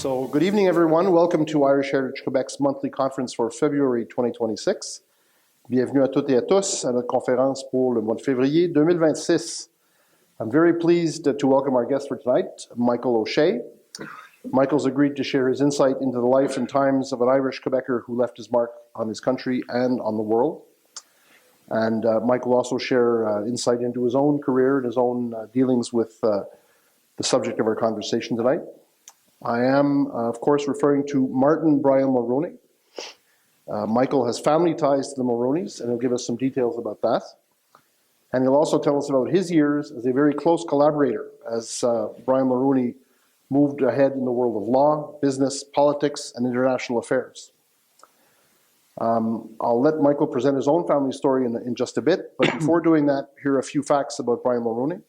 So good evening, everyone. Welcome to Irish Heritage Quebec's monthly conference for February 2026. Bienvenue à toutes et à tous à notre conférence pour le mois de février 2026. I'm very pleased to welcome our guest for tonight, Michael O'Shea. Michael's agreed to share his insight into the life and times of an Irish Quebecer who left his mark on his country and on the world. And Michael will also share insight into his own career and his own dealings with the subject of our conversation tonight. I am, of course, referring to Martin Brian Mulroney. Michael has family ties to the Mulroneys, and he'll give us some details about that. And he'll also tell us about his years as a very close collaborator as Brian Mulroney moved ahead in the world of law, business, politics, and international affairs. I'll let Michael present his own family story in just a bit, but before doing that, here are a few facts about Brian Mulroney.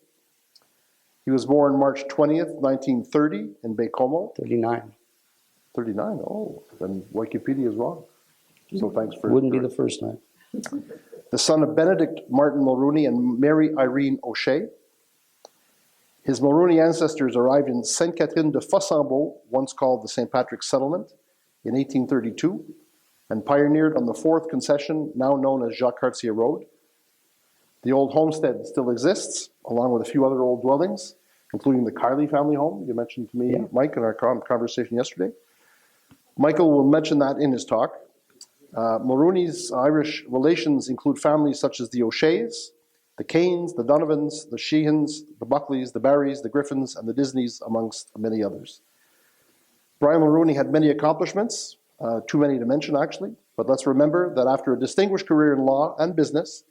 He was born March 20th, 1930 in Baie-Comeau. 39. 39, oh, then Wikipedia is wrong. So thanks for... Wouldn't be the first time. The son of Benedict Martin Mulroney and Mary Irene O'Shea. His Mulroney ancestors arrived in Sainte-Catherine de Fossambeau, once called the St. Patrick's Settlement, in 1832, and pioneered on the 4th concession, now known as Jacques Cartier Road. The old homestead still exists, along with a few other old dwellings, including the Kiley family home you mentioned to me, yeah, Mike, in our conversation yesterday. Michael will mention that in his talk. Mulroney's Irish relations include families such as the O'Sheas, the Kanes, the Donovans, the Sheehans, the Buckleys, the Barrys, the Griffins, and the Disneys, amongst many others. Brian Mulroney had many accomplishments, too many to mention actually, but let's remember that after a distinguished career in law and business,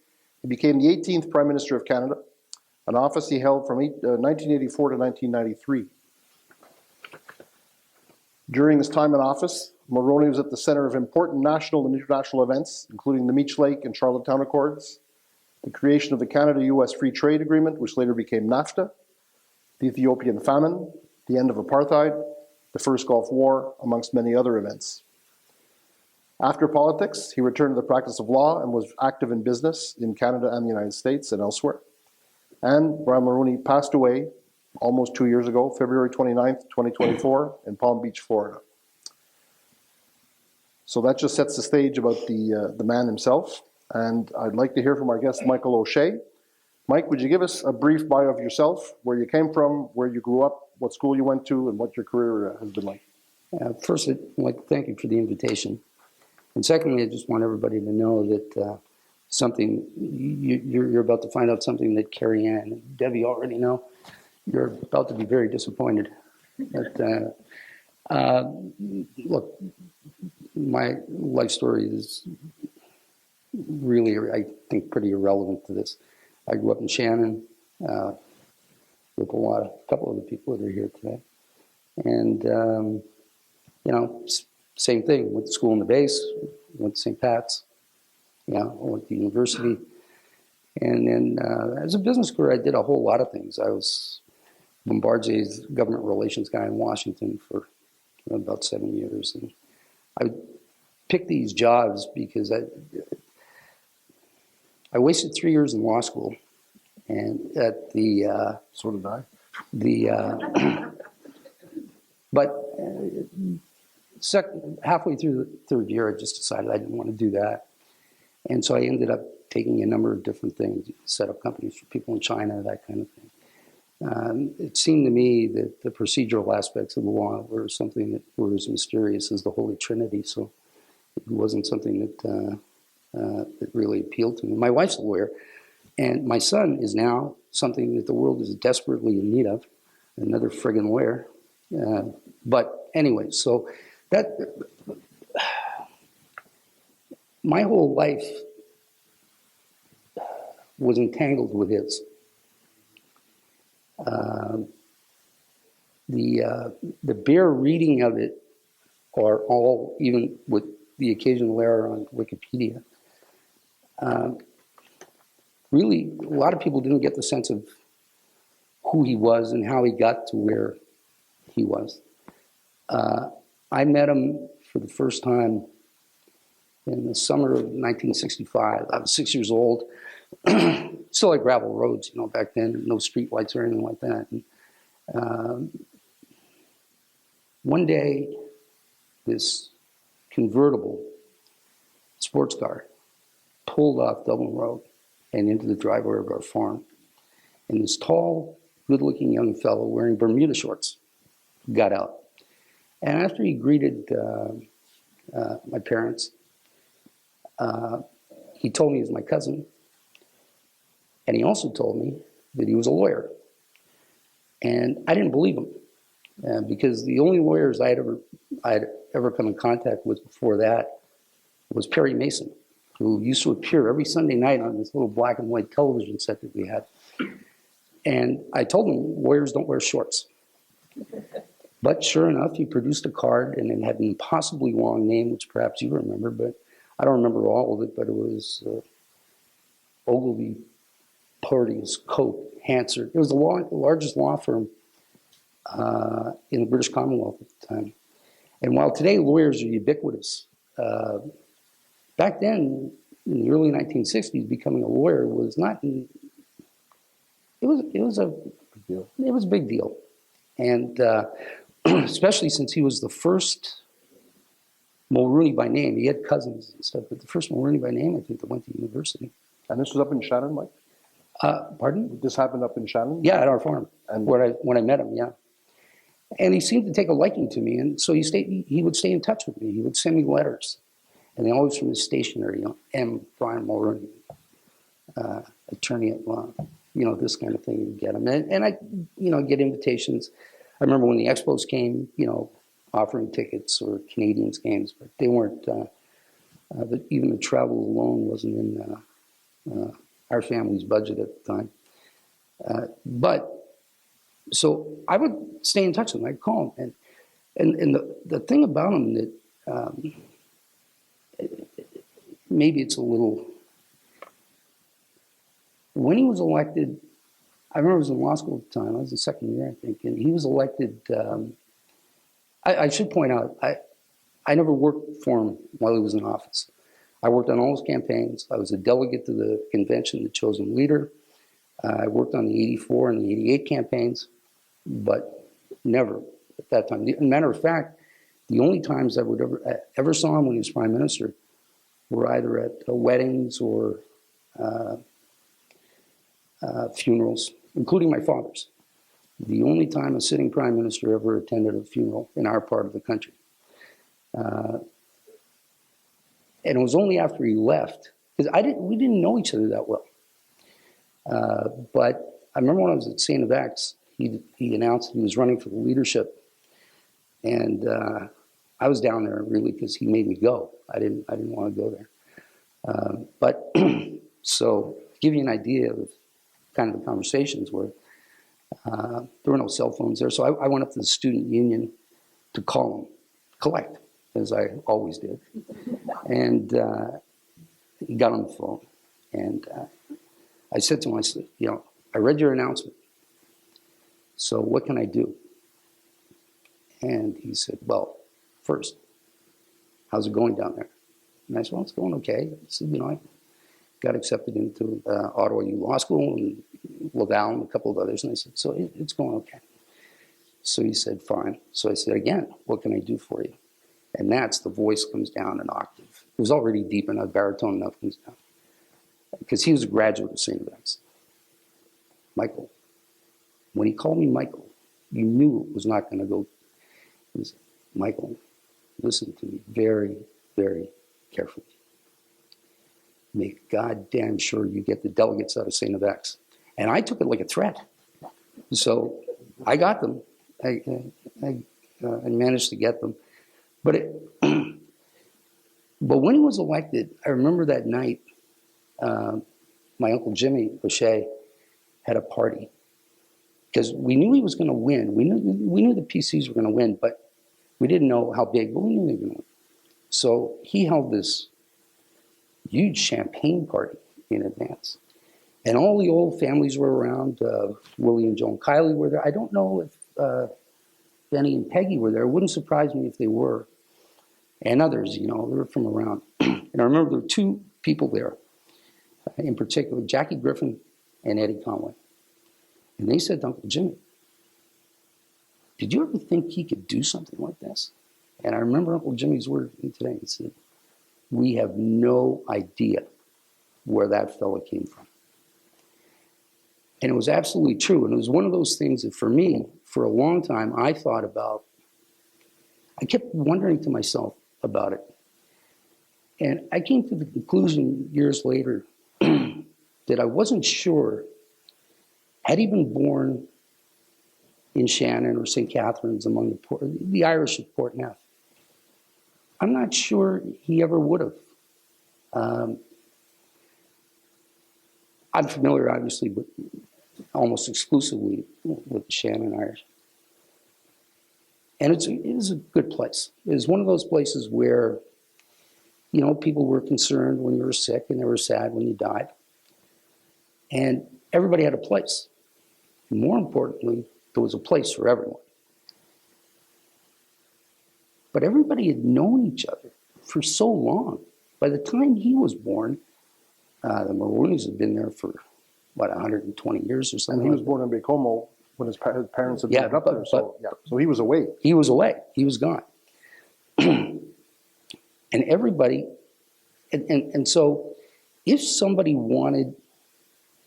he became the 18th Prime Minister of Canada, an office he held from 1984 to 1993. During his time in office, Mulroney was at the center of important national and international events, including the Meech Lake and Charlottetown Accords, the creation of the Canada-US Free Trade Agreement, which later became NAFTA, the Ethiopian famine, the end of apartheid, the First Gulf War, amongst many other events. After politics, he returned to the practice of law and was active in business in Canada and the United States and elsewhere. And Brian Mulroney passed away almost 2 years ago, February 29th, 2024, in Palm Beach, Florida. So that just sets the stage about the man himself. And I'd like to hear from our guest, Michael O'Shea. Mike, would you give us a brief bio of yourself, where you came from, where you grew up, what school you went to, and what your career has been like? First, I'd like to thank you for the invitation. And secondly, I just want everybody to know that you're about to find out something that Carrie Ann and Debbie already know. You're about to be very disappointed. But, look, my life story is really, I think, pretty irrelevant to this. I grew up in Shannon with a couple of the people that are here today. And, same thing, went to school in the base, went to St. Pat's, went to university. And then as a business career, I did a whole lot of things. I was Bombardier's government relations guy in Washington for about 7 years. And I picked these jobs because I wasted 3 years in law school. And at the... so did I. But... halfway through the third year, I just decided I didn't want to do that. And so I ended up taking a number of different things, set up companies for people in China, that kind of thing. It seemed to me that the procedural aspects of the law were something that were as mysterious as the Holy Trinity, so it wasn't something that really appealed to me. My wife's a lawyer, and my son is now something that the world is desperately in need of, another friggin' lawyer. But anyway, so... my whole life was entangled with his. The bare reading of it, or all, even with the occasional error on Wikipedia, really, a lot of people didn't get the sense of who he was and how he got to where he was. I met him for the first time in the summer of 1965. I was 6 years old. Still had gravel roads, back then, no street lights or anything like that. And, One day, this convertible sports car pulled off Dublin Road and into the driveway of our farm. And this tall, good-looking young fellow wearing Bermuda shorts got out. And after he greeted my parents, he told me he was my cousin. And he also told me that he was a lawyer. And I didn't believe him because the only lawyers I had ever come in contact with before that was Perry Mason, who used to appear every Sunday night on this little black and white television set that we had. And I told him lawyers don't wear shorts. But sure enough, he produced a card, and it had an impossibly long name, which perhaps you remember, but I don't remember all of it, but it was Ogilvy, Porteous, Cope, Hansard. It was the largest law firm in the British Commonwealth at the time. And while today lawyers are ubiquitous, back then, in the early 1960s, becoming a lawyer was not. It was a big deal, and especially since he was the first Mulroney by name. He had cousins and stuff, but the first Mulroney by name, I think, that went to university. And this was up in Shannon, Mike? Pardon? This happened up in Shannon? Yeah, at our farm, And when I met him, yeah. And he seemed to take a liking to me, and so he would stay in touch with me. He would send me letters, and they always from his stationery, M. Brian Mulroney, attorney at law, this kind of thing. You get him, and I, get invitations. I remember when the Expos came, offering tickets or Canadians games, but they weren't. But even the travel alone wasn't in our family's budget at the time. So I would stay in touch with him. I'd call him, and the thing about him that maybe it's a little. When he was elected, I remember I was in law school at the time. I was in second year, I think, and he was elected. I should point out, I never worked for him while he was in office. I worked on all his campaigns. I was a delegate to the convention that chose him leader. I worked on the 84 and the 88 campaigns, but never at that time. As a matter of fact, the only times I would ever saw him when he was prime minister were either at weddings or funerals, including my father's. The only time a sitting prime minister ever attended a funeral in our part of the country. And it was only after he left, because we didn't know each other that well. But I remember when I was at St. X, he announced he was running for the leadership, and I was down there really because he made me go. I didn't want to go there. But so to give you an idea of kind of the conversations were, there were no cell phones there, so I went up to the student union to call him, collect, as I always did. And he got on the phone, and I said to him, I said, I read your announcement, so what can I do? And he said, well, first, how's it going down there? And I said, well, it's going okay. I said, I got accepted into Ottawa U Law School and Laval and a couple of others. And I said, so it's going okay. So he said, fine. So I said, again, what can I do for you? And that's the voice comes down an octave. It was already deep enough, baritone enough comes down. Because he was a graduate of St. X. Michael. When he called me Michael, you knew it was not going to go. He said, Michael, listen to me very, very carefully. Make goddamn sure you get the delegates out of St. X. And I took it like a threat. So I got them. I managed to get them. But when he was elected, I remember that night, my Uncle Jimmy O'Shea had a party. Because we knew he was going to win. We knew the PCs were going to win, but we didn't know how big, but we knew they were going to win. So he held this huge champagne party in advance. And all the old families were around. Willie and Joan Kiley were there. I don't know if Benny and Peggy were there. It wouldn't surprise me if they were. And others, they were from around. And I remember there were two people there, in particular, Jackie Griffin and Eddie Conway. And they said to Uncle Jimmy, did you ever think he could do something like this? And I remember Uncle Jimmy's word today. He said, we have no idea where that fella came from. And it was absolutely true. And it was one of those things that for me, for a long time, I thought about. I kept wondering to myself about it. And I came to the conclusion years later that I wasn't sure, had he been born in Shannon or St. Catharines among the Irish of Port Neuf, I'm not sure he ever would have. I'm familiar, obviously, with almost exclusively with the Shannon Irish. And it is a good place. It was one of those places where, you know, people were concerned when you were sick and they were sad when you died. And everybody had a place. More importantly, there was a place for everyone. But everybody had known each other for so long. By the time he was born, the Mulroneys had been there for, 120 years or something. And he was born in Baie-Comeau when his parents had moved up there. So he was away. He was away. He was gone. And everybody, and so if somebody wanted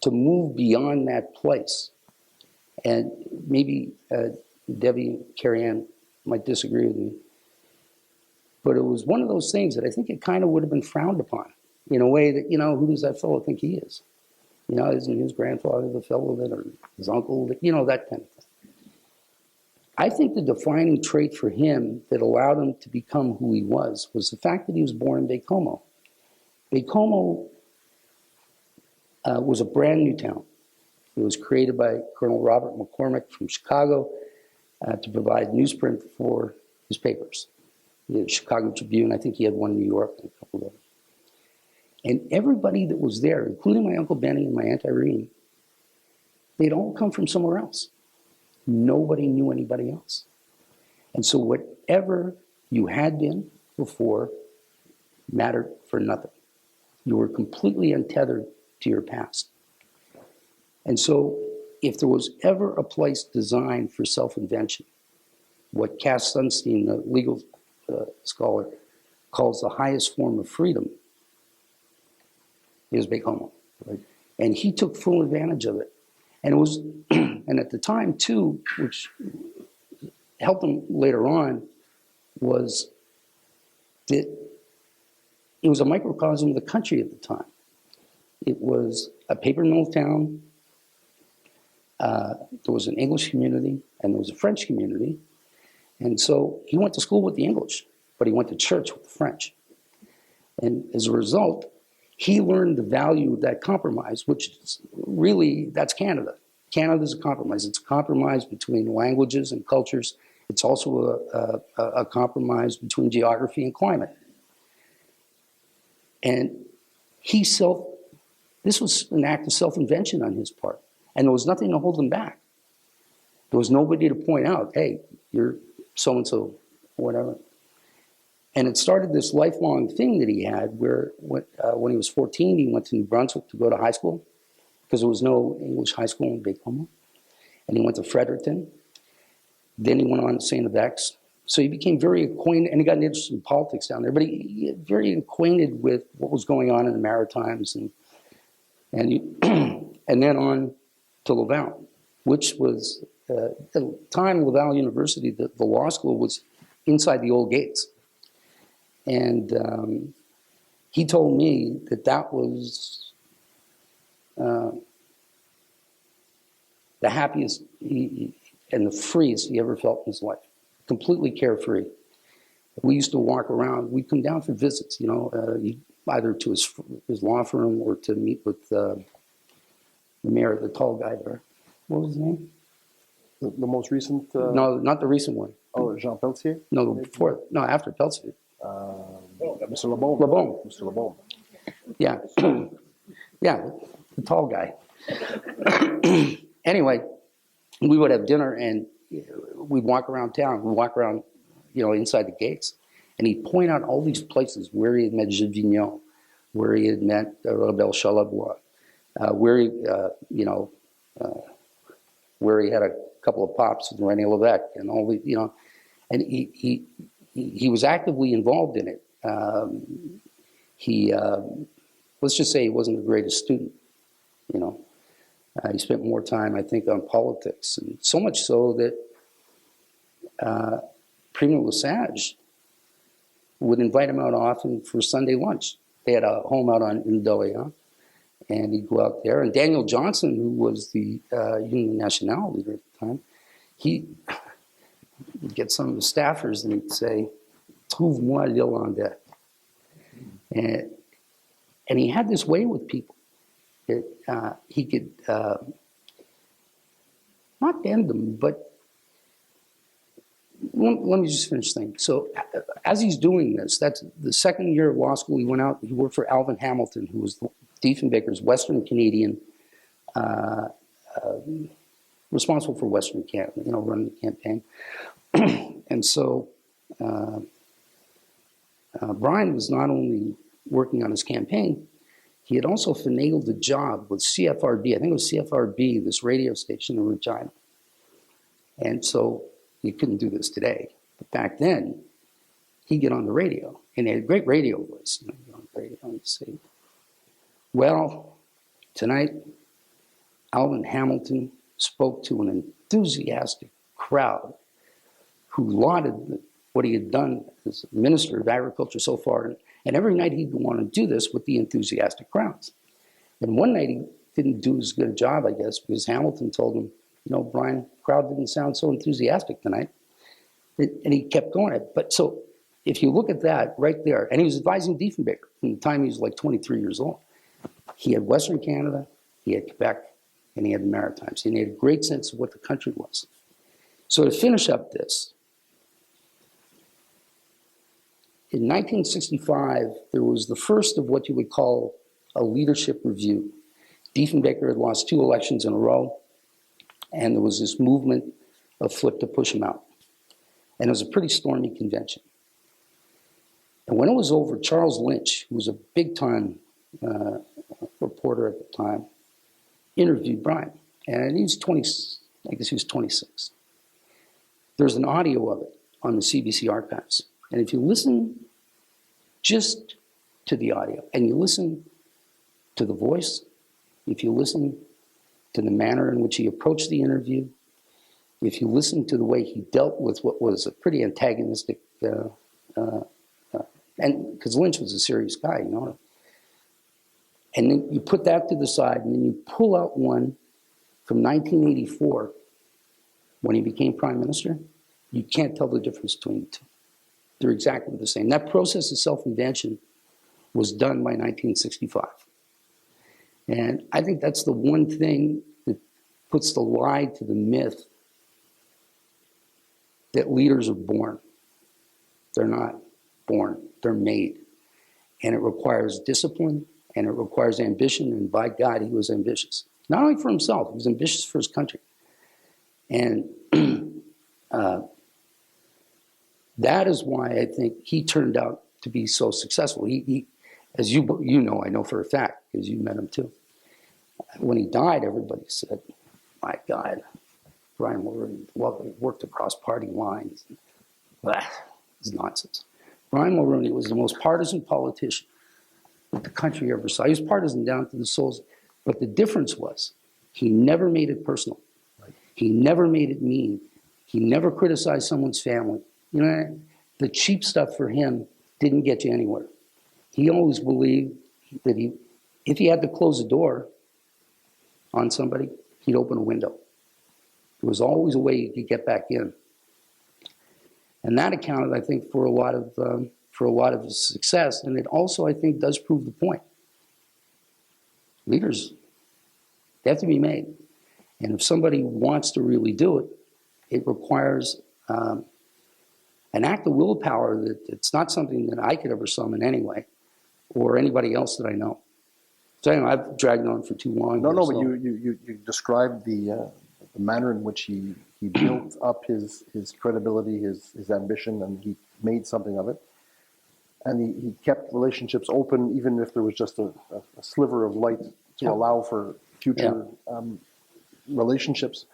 to move beyond that place, and maybe Debbie and Carrie Ann might disagree with me, but it was one of those things that I think it kind of would have been frowned upon in a way that, you know, who does that fellow think he is? You know, isn't his grandfather the fellow that, or his uncle, that, you know, that kind of thing. I think the defining trait for him that allowed him to become who he was the fact that he was born in Baie-Comeau. Baie-Comeau was a brand new town. It was created by Colonel Robert McCormick from Chicago to provide newsprint for his papers. The Chicago Tribune, I think he had one in New York and a couple of others. And everybody that was there, including my Uncle Benny and my Aunt Irene, they'd all come from somewhere else. Nobody knew anybody else. And so whatever you had been before mattered for nothing. You were completely untethered to your past. And so if there was ever a place designed for self-invention, what Cass Sunstein, the legal scholar, calls the highest form of freedom, is Baie-Comeau. Right? And he took full advantage of it. And it was, and at the time too, which helped him later on, was that it was a microcosm of the country at the time. It was a paper mill town. There was an English community and there was a French community. And so he went to school with the English, but he went to church with the French. And as a result, he learned the value of that compromise, which is really, that's Canada. Canada is a compromise. It's a compromise between languages and cultures. It's also a compromise between geography and climate. And this was an act of self-invention on his part. And there was nothing to hold him back. There was nobody to point out, hey, you're so-and-so, whatever. And it started this lifelong thing that he had where when he was 14, he went to New Brunswick to go to high school because there was no English high school in Baie-Comeau. And he went to Fredericton. Then he went on to St. X. So he became very acquainted, and he got interested in politics down there, but he got very acquainted with what was going on in the Maritimes and then on to Laval, which was, at the time, Laval University, the law school was inside the old gates. And he told me that was the happiest and the freest he ever felt in his life. Completely carefree. We used to walk around. We'd come down for visits, you know, either to his law firm or to meet with the mayor, the tall guy there. What was his name? The most recent? No, not the recent one. Oh, Jean Pelletier? No, before. No, after Pelletier. Mr. Lebon. Lebon. Mr. Lebon. Yeah. Yeah, the tall guy. Anyway, we would have dinner and we'd walk around town. We'd walk around, you know, inside the gates. And he'd point out all these places where he had met Gilles Vignon, where he had met Rebelle Charlebois, where he, where he had couple of pops with René Levesque and all the, you know, and he was actively involved in it. Let's just say he wasn't the greatest student, you know. He spent more time, I think, on politics, and so much so that Primo Lesage would invite him out often for Sunday lunch. They had a home out in Doya, and he'd go out there. And Daniel Johnson, who was the Union Nationale leader at the time, he'd get some of the staffers and he'd say, "Trouve-moi l'Irlandais." And he had this way with people. He could not bend them, but let me just finish things. So as he's doing this, that's the second year of law school, he went out, he worked for Alvin Hamilton, who was Diefenbaker's Western Canadian, responsible for Western Canada, you know, running the campaign. And so Brian was not only working on his campaign, he had also finagled a job with CFRB. I think it was CFRB, this radio station in Regina. And so you couldn't do this today. But back then, he'd get on the radio, and he had a great radio voice. You know, get on the radio and say, "Well, tonight, Alvin Hamilton spoke to an enthusiastic crowd who lauded what he had done as Minister of Agriculture so far. And every night he'd want to do this with the enthusiastic crowds. And one night he didn't do as good a job, I guess, because Hamilton told him, you know, Brian, the crowd didn't sound so enthusiastic tonight." And he kept going. But so if you look at that right there, and he was advising Diefenbaker from the time he was like 23 years old. He had Western Canada, he had Quebec, and he had the Maritimes. And he had a great sense of what the country was. So to finish up this, in 1965, there was the first of what you would call a leadership review. Diefenbaker had lost 2 elections in a row, and there was this movement afoot to push him out. And it was a pretty stormy convention. And when it was over, Charles Lynch, who was a big-time reporter at the time, interviewed Brian. And he was 20, I guess he was 26. There's an audio of it on the CBC archives. And if you listen just to the audio, and you listen to the voice, if you listen to the manner in which he approached the interview, if you listen to the way he dealt with what was a pretty antagonistic, and because Lynch was a serious guy, you know. And then you put that to the side, and then you pull out one from 1984, when he became prime minister, you can't tell the difference between the two. They're exactly the same. That process of self-invention was done by 1965. And I think that's the one thing that puts the lie to the myth that leaders are born. They're not born, they're made. And it requires discipline, and it requires ambition, and by God, he was ambitious. Not only for himself, he was ambitious for his country. And that is why I think he turned out to be so successful. He as you know, I know for a fact, because you met him too. When he died, everybody said, "My God, Brian Mulroney worked across party lines." It's nonsense. Brian Mulroney was the most partisan politician that the country ever saw. He was partisan down to the souls. But the difference was he never made it personal. He never made it mean. He never criticized someone's family. You know, the cheap stuff for him didn't get you anywhere. He always believed that if he had to close a door on somebody, he'd open a window. There was always a way you could get back in. And that accounted, I think, for a lot of his success. And it also, I think, does prove the point. Leaders, they have to be made. And if somebody wants to really do it, it requires an act of willpower that it's not something that I could ever summon anyway, or anybody else that I know. So anyway, I've dragged on for too long. No, but you described the manner in which he built up his credibility, his ambition, and he made something of it. And he kept relationships open, even if there was just a sliver of light to allow for future relationships.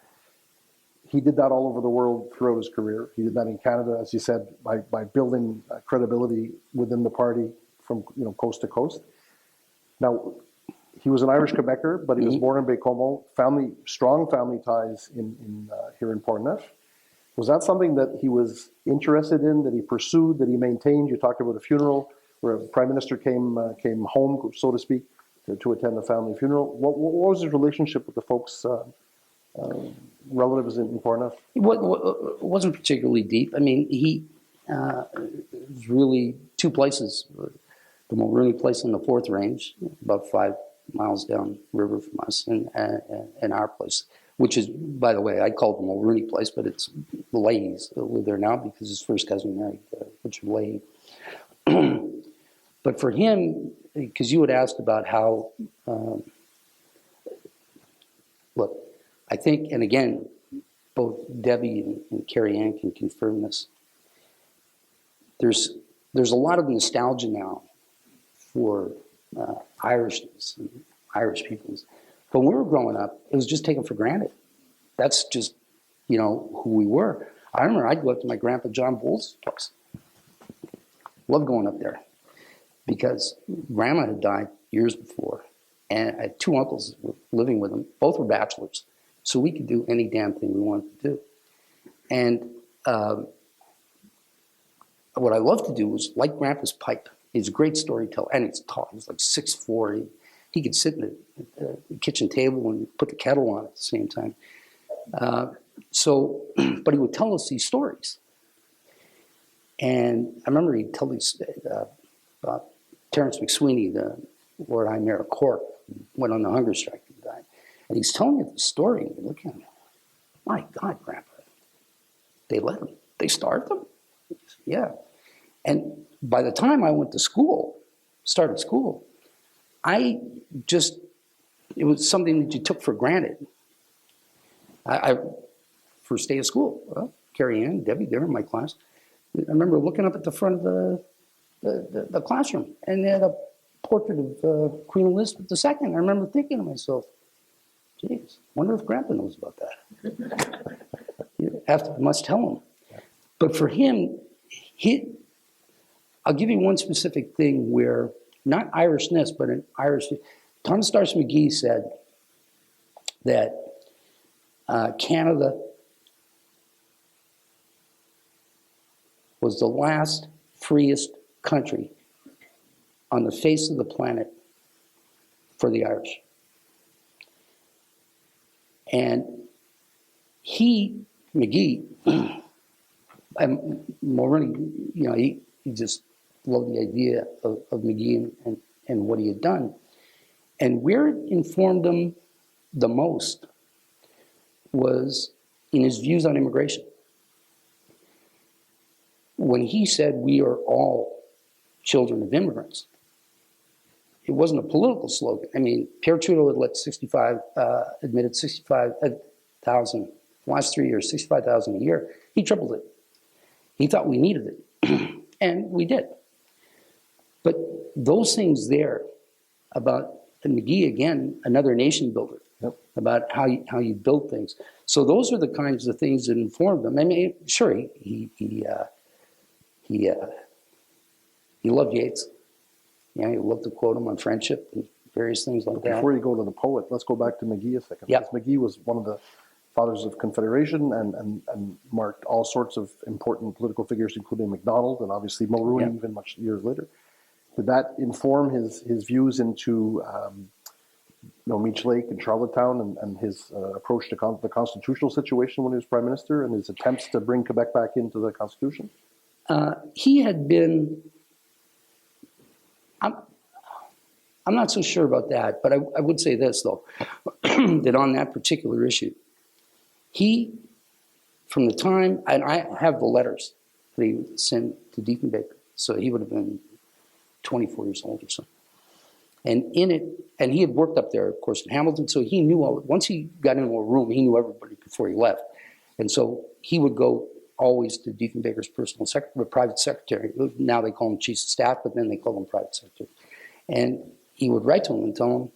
he did that all over the world throughout his career. He did that in Canada, as you said, by building credibility within the party from coast to coast. Now, he was an Irish Quebecer, but he was born in Baie-Comeau. Strong family ties here in Portneuf. Was that something that he was interested in, that he pursued, that he maintained? You talked about a funeral where a prime minister came home, so to speak, to attend the family funeral. What was his relationship with the folks, relatives in Portneuf? It wasn't particularly deep. I mean, he was really two places. The Mulroney place in the 4th Range, about 5 miles down river from us, and our place, which is, by the way, I call it the Mulroney place, but it's the Leahys that live there now because his first cousin married Richard Leahy. But for him, because you had asked about how, look, I think, and again, both Debbie and Carrie Ann can confirm this, there's a lot of nostalgia now for Irishness and Irish peoples. But when we were growing up, it was just taken for granted. That's just, who we were. I remember I'd go up to my grandpa John Bowles' place. Loved going up there because grandma had died years before, and I had 2 uncles living with him. Both were bachelors, so we could do any damn thing we wanted to do. And what I loved to do was like grandpa's pipe. He's a great storyteller, and he's tall. He's like 6'4". He could sit in the kitchen table and put the kettle on at the same time. But he would tell us these stories. And I remember he'd tell these about Terence McSweeney, the Lord High Mayor of Cork, went on the hunger strike and died. And he's telling me the story, and you look at him, my God, Grandpa, they let him, they starved him? Yeah. And by the time I went to school, started school, it was something that you took for granted. First day of school, Carrie Ann, Debbie, they were in my class. I remember looking up at the front of the classroom, and they had a portrait of Queen Elizabeth II. I remember thinking to myself, geez, wonder if Grandpa knows about that. I must tell him. But for him, I'll give you one specific thing where, not Irishness, but an Irish, Thomas Starks McGee said that Canada was the last freest country on the face of the planet for the Irish. And McGee, and Mulroney, he just loved the idea of McGee and what he had done. And where it informed him the most was in his views on immigration. When he said we are all children of immigrants, it wasn't a political slogan. I mean, Pierre Trudeau had let admitted 65,000, last 3 years, 65,000 a year. He tripled it. He thought we needed it, and we did. But those things there about, and McGee, again, another nation builder, yep, about how you build things. So those are the kinds of things that informed him. I mean, sure, he loved Yeats. Yeah, he loved to quote him on friendship and various things like that. Before you go to the poet, let's go back to McGee a second. Yep. McGee was one of the fathers of Confederation and marked all sorts of important political figures, including Macdonald and obviously Mulroney, yep, even much years later. Did that inform his views into Meech Lake and Charlottetown and his approach to the constitutional situation when he was Prime Minister and his attempts to bring Quebec back into the Constitution? He had been, I'm not so sure about that, but I would say this, though, that on that particular issue, he, from the time, and I have the letters that he would send to Deacon Baker, so he would have been 24 years old or so. And in it, and he had worked up there, of course, in Hamilton, so he knew once he got into a room, he knew everybody before he left. And so he would go always to Deacon Baker's private secretary. Now they call him chief of staff, but then they call him private secretary. And he would write to him and tell him,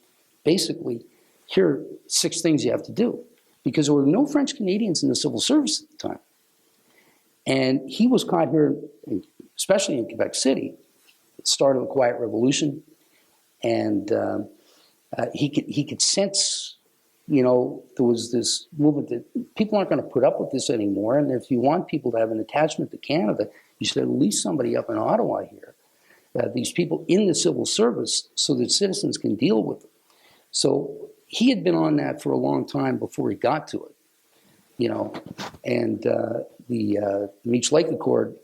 basically, here are 6 things you have to do. because there were no French Canadians in the civil service at the time. And he was caught here, especially in Quebec City, at the start of the Quiet Revolution. And he could sense, there was this movement that people aren't going to put up with this anymore. And if you want people to have an attachment to Canada, you should at least somebody up in Ottawa here. These people in the civil service so that citizens can deal with them. So he had been on that for a long time before he got to it, and the Meech Lake Accord,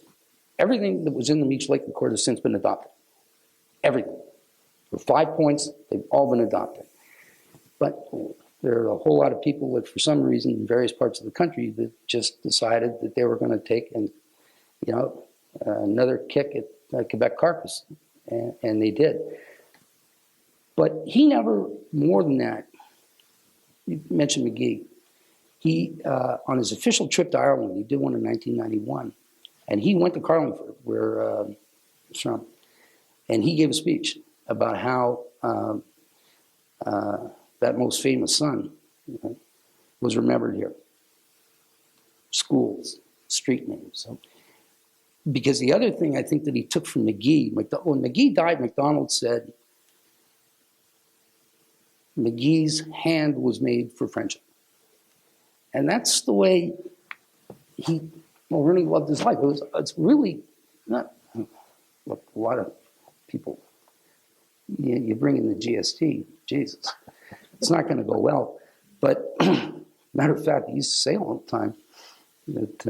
everything that was in the Meech Lake Accord has since been adopted. Everything. The 5 points, they've all been adopted. But there are a whole lot of people that for some reason in various parts of the country that just decided that they were going to take another kick at Quebec carcass, and they did. But he never, more than that, you mentioned McGee, he, on his official trip to Ireland, he did one in 1991, and he went to Carlingford, where he's from, and he gave a speech about how that most famous son was remembered here. Schools, street names. Because the other thing I think that he took from McGee, when McGee died, MacDonald said McGee's hand was made for friendship. And that's the way he really loved his life. It's really not, look, a lot of people, you bring in the GST, Jesus, it's not going to go well. But matter of fact, he used to say all the time that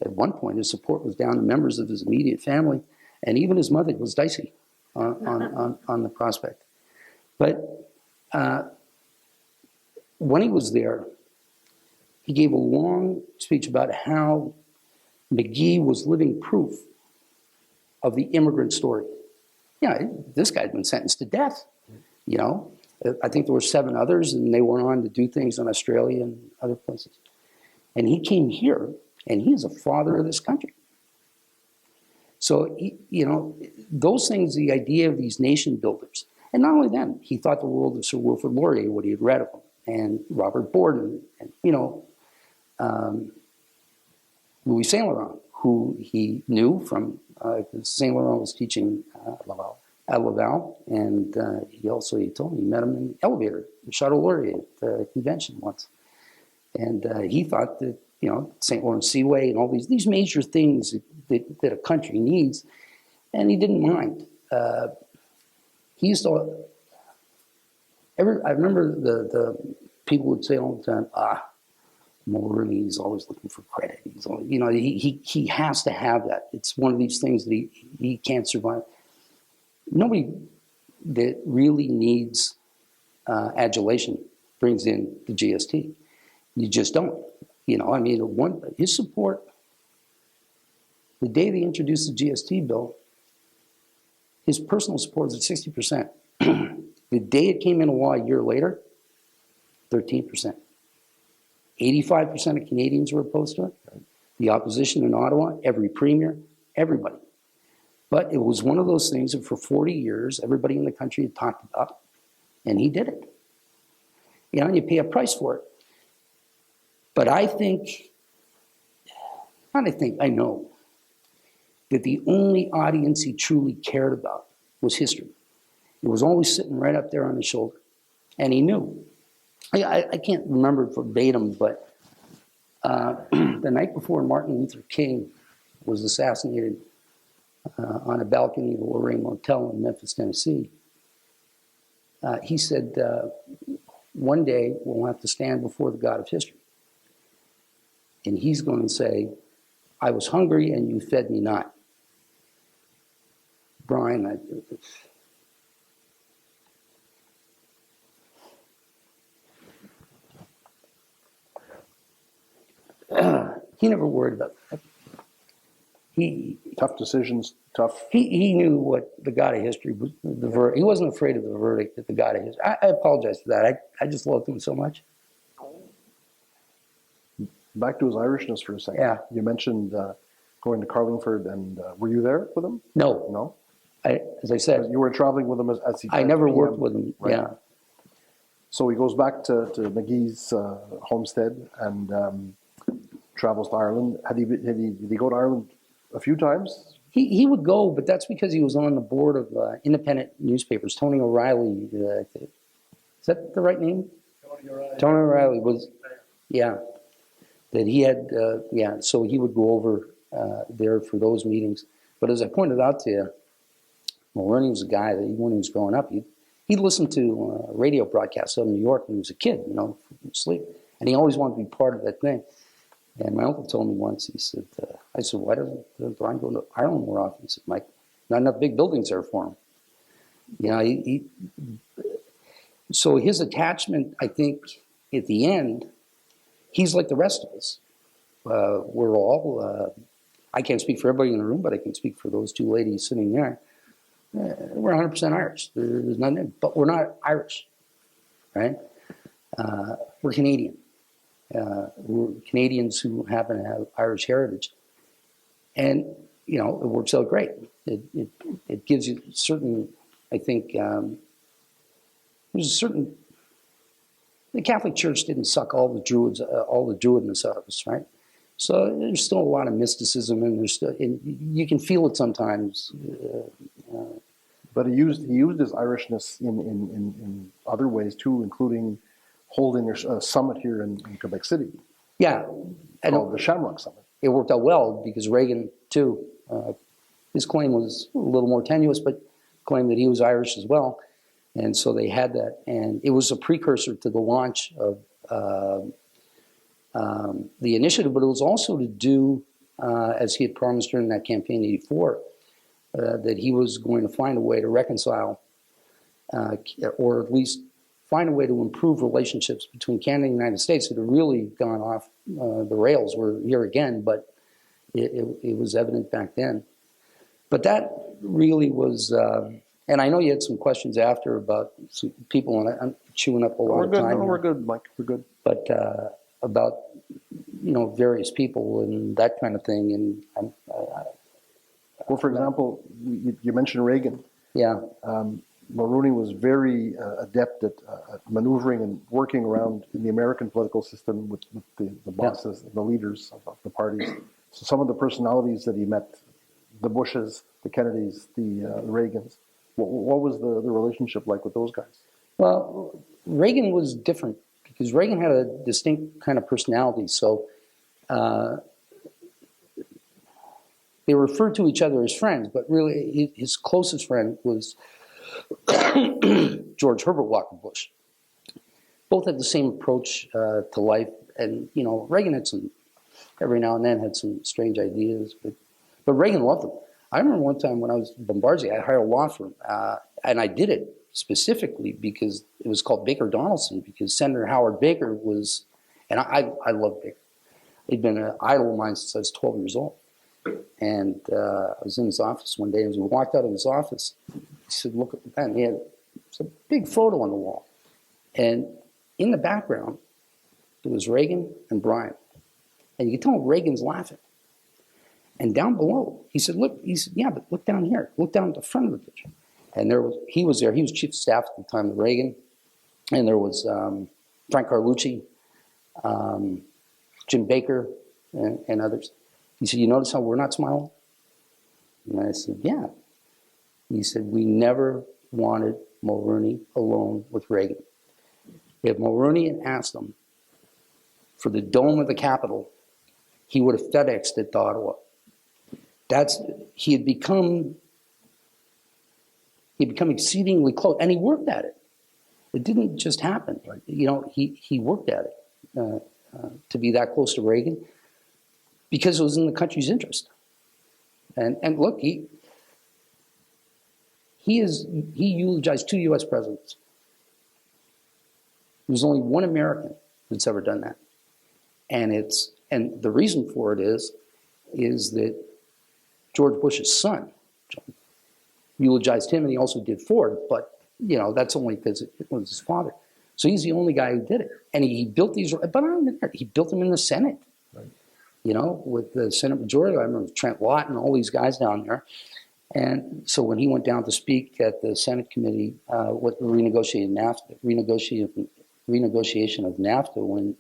at one point his support was down to members of his immediate family, and even his mother was dicey on the prospect. But when he was there, he gave a long speech about how McGee was living proof of the immigrant story. This guy'd been sentenced to death, I think there were 7 others, and they went on to do things in Australia and other places. And he came here, and he is a father of this country. So, those things, the idea of these nation builders. And not only them, he thought the world of Sir Wilfrid Laurier, what he had read of him, and Robert Borden, and, Louis Saint Laurent, who he knew from, Saint Laurent was teaching at Laval, and he told me he met him in the elevator, in Chateau Laurier at the convention once. And he thought that, St. Lawrence Seaway and all these major things that a country needs, and he didn't mind. He used to, I remember the people would say all the time, Mulroney, he's always looking for credit. He's always, he has to have that. It's one of these things that he can't survive. Nobody that really needs adulation brings in the GST. You just don't. His support, the day they introduced the GST bill, his personal support was at 60%. The day it came into law a year later, 13%. 85% of Canadians were opposed to it. The opposition in Ottawa, every premier, everybody. But it was one of those things that for 40 years, everybody in the country had talked about, and he did it. And you pay a price for it. But I know that the only audience he truly cared about was history. It was always sitting right up there on his shoulder. And he knew. I can't remember verbatim, but the night before Martin Luther King was assassinated on a balcony of the Lorraine Motel in Memphis, Tennessee, he said, one day we'll have to stand before the God of history. And he's going to say, I was hungry and you fed me not. Brian, he never worried about that. Tough decisions, tough. He knew what the God of history was. He wasn't afraid of the verdict that the God of history. I apologize for that. I just loved him so much. Back to his Irishness for a second. Yeah. You mentioned going to Carlingford, and were you there with him? No. No? As I said, you were traveling with him as he. I never worked with him. Right. Yeah. So he goes back to McGee's homestead and travels to Ireland. Did he go to Ireland a few times? He would go, but that's because he was on the board of independent newspapers. Tony O'Reilly, is that the right name? Tony O'Reilly was, yeah. That he had, so he would go over there for those meetings. But as I pointed out to you, Mulroney was a guy that when he was growing up, he'd listen to radio broadcasts out in New York when he was a kid, from sleep. And he always wanted to be part of that thing. And my uncle told me once, he said, I said, why doesn't Brian go to Ireland more often? He said, Mike, not enough big buildings there for him. So his attachment, I think, at the end, he's like the rest of us. We're all, I can't speak for everybody in the room, but I can speak for those two ladies sitting there. We're 100% Irish. There's nothing, but we're not Irish, right? We're Canadian. We're Canadians who happen to have Irish heritage. And, it works out great. It gives you certain, I think, there's a certain, the Catholic Church didn't suck all the Druidness out of us, right? So there's still a lot of mysticism, and you can feel it sometimes. But he used his Irishness in other ways too, including holding a summit here in Quebec City. Yeah, called the Shamrock Summit. It worked out well because Reagan too. His claim was a little more tenuous, but claimed that he was Irish as well, and so they had that, and it was a precursor to the launch of the initiative. But it was also to do, as he had promised during that campaign in '84. That he was going to find a way to reconcile, or at least find a way to improve relationships between Canada and the United States that had really gone off the rails. We're here again, but it was evident back then. But that really was, and I know you had some questions after about some people, and I'm chewing up a lot of time. No, we're good, Mike. We're good. But about, various people and that kind of thing, and well, for example, you mentioned Reagan. Yeah. Mulroney was very adept at maneuvering and working around in the American political system with the bosses, the leaders of the parties. So some of the personalities that he met, the Bushes, the Kennedys, the Reagans, what was the relationship like with those guys? Well, Reagan was different because Reagan had a distinct kind of personality. So they referred to each other as friends, but really his closest friend was George Herbert Walker Bush. Both had the same approach to life, and Reagan had every now and then had some strange ideas, but Reagan loved them. I remember one time when I was in Bombardier, I hired a law firm, and I did it specifically because it was called Baker Donaldson, because Senator Howard Baker was, and I love Baker. He'd been an idol of mine since I was 12 years old. And I was in his office one day, and as we walked out of his office, he said, look at the pen. He had a big photo on the wall. And in the background, it was Reagan and Bryan. And you could tell Reagan's laughing. And down below, he said, look, yeah, but look down here. Look down at the front of the picture. And he was there. He was chief of staff at the time of Reagan. And there was Frank Carlucci, Jim Baker, and others. He said, you notice how we're not smiling? And I said, yeah. He said, we never wanted Mulroney alone with Reagan. If Mulroney had asked him for the dome of the Capitol, he would have FedExed it to Ottawa. He had become exceedingly close, and he worked at it. It didn't just happen. Right. He worked at it to be that close to Reagan, because it was in the country's interest. And look, he eulogized 2 U.S. presidents. There's only one American that's ever done that. And the reason for it is that George Bush's son, John, eulogized him, and he also did Ford, but that's only because it was his father. So he's the only guy who did it. And he built these, but he built them in the Senate. Right. With the Senate majority. I remember Trent Lott and all these guys down there. And so when he went down to speak at the Senate committee with renegotiating NAFTA, renegotiation of NAFTA when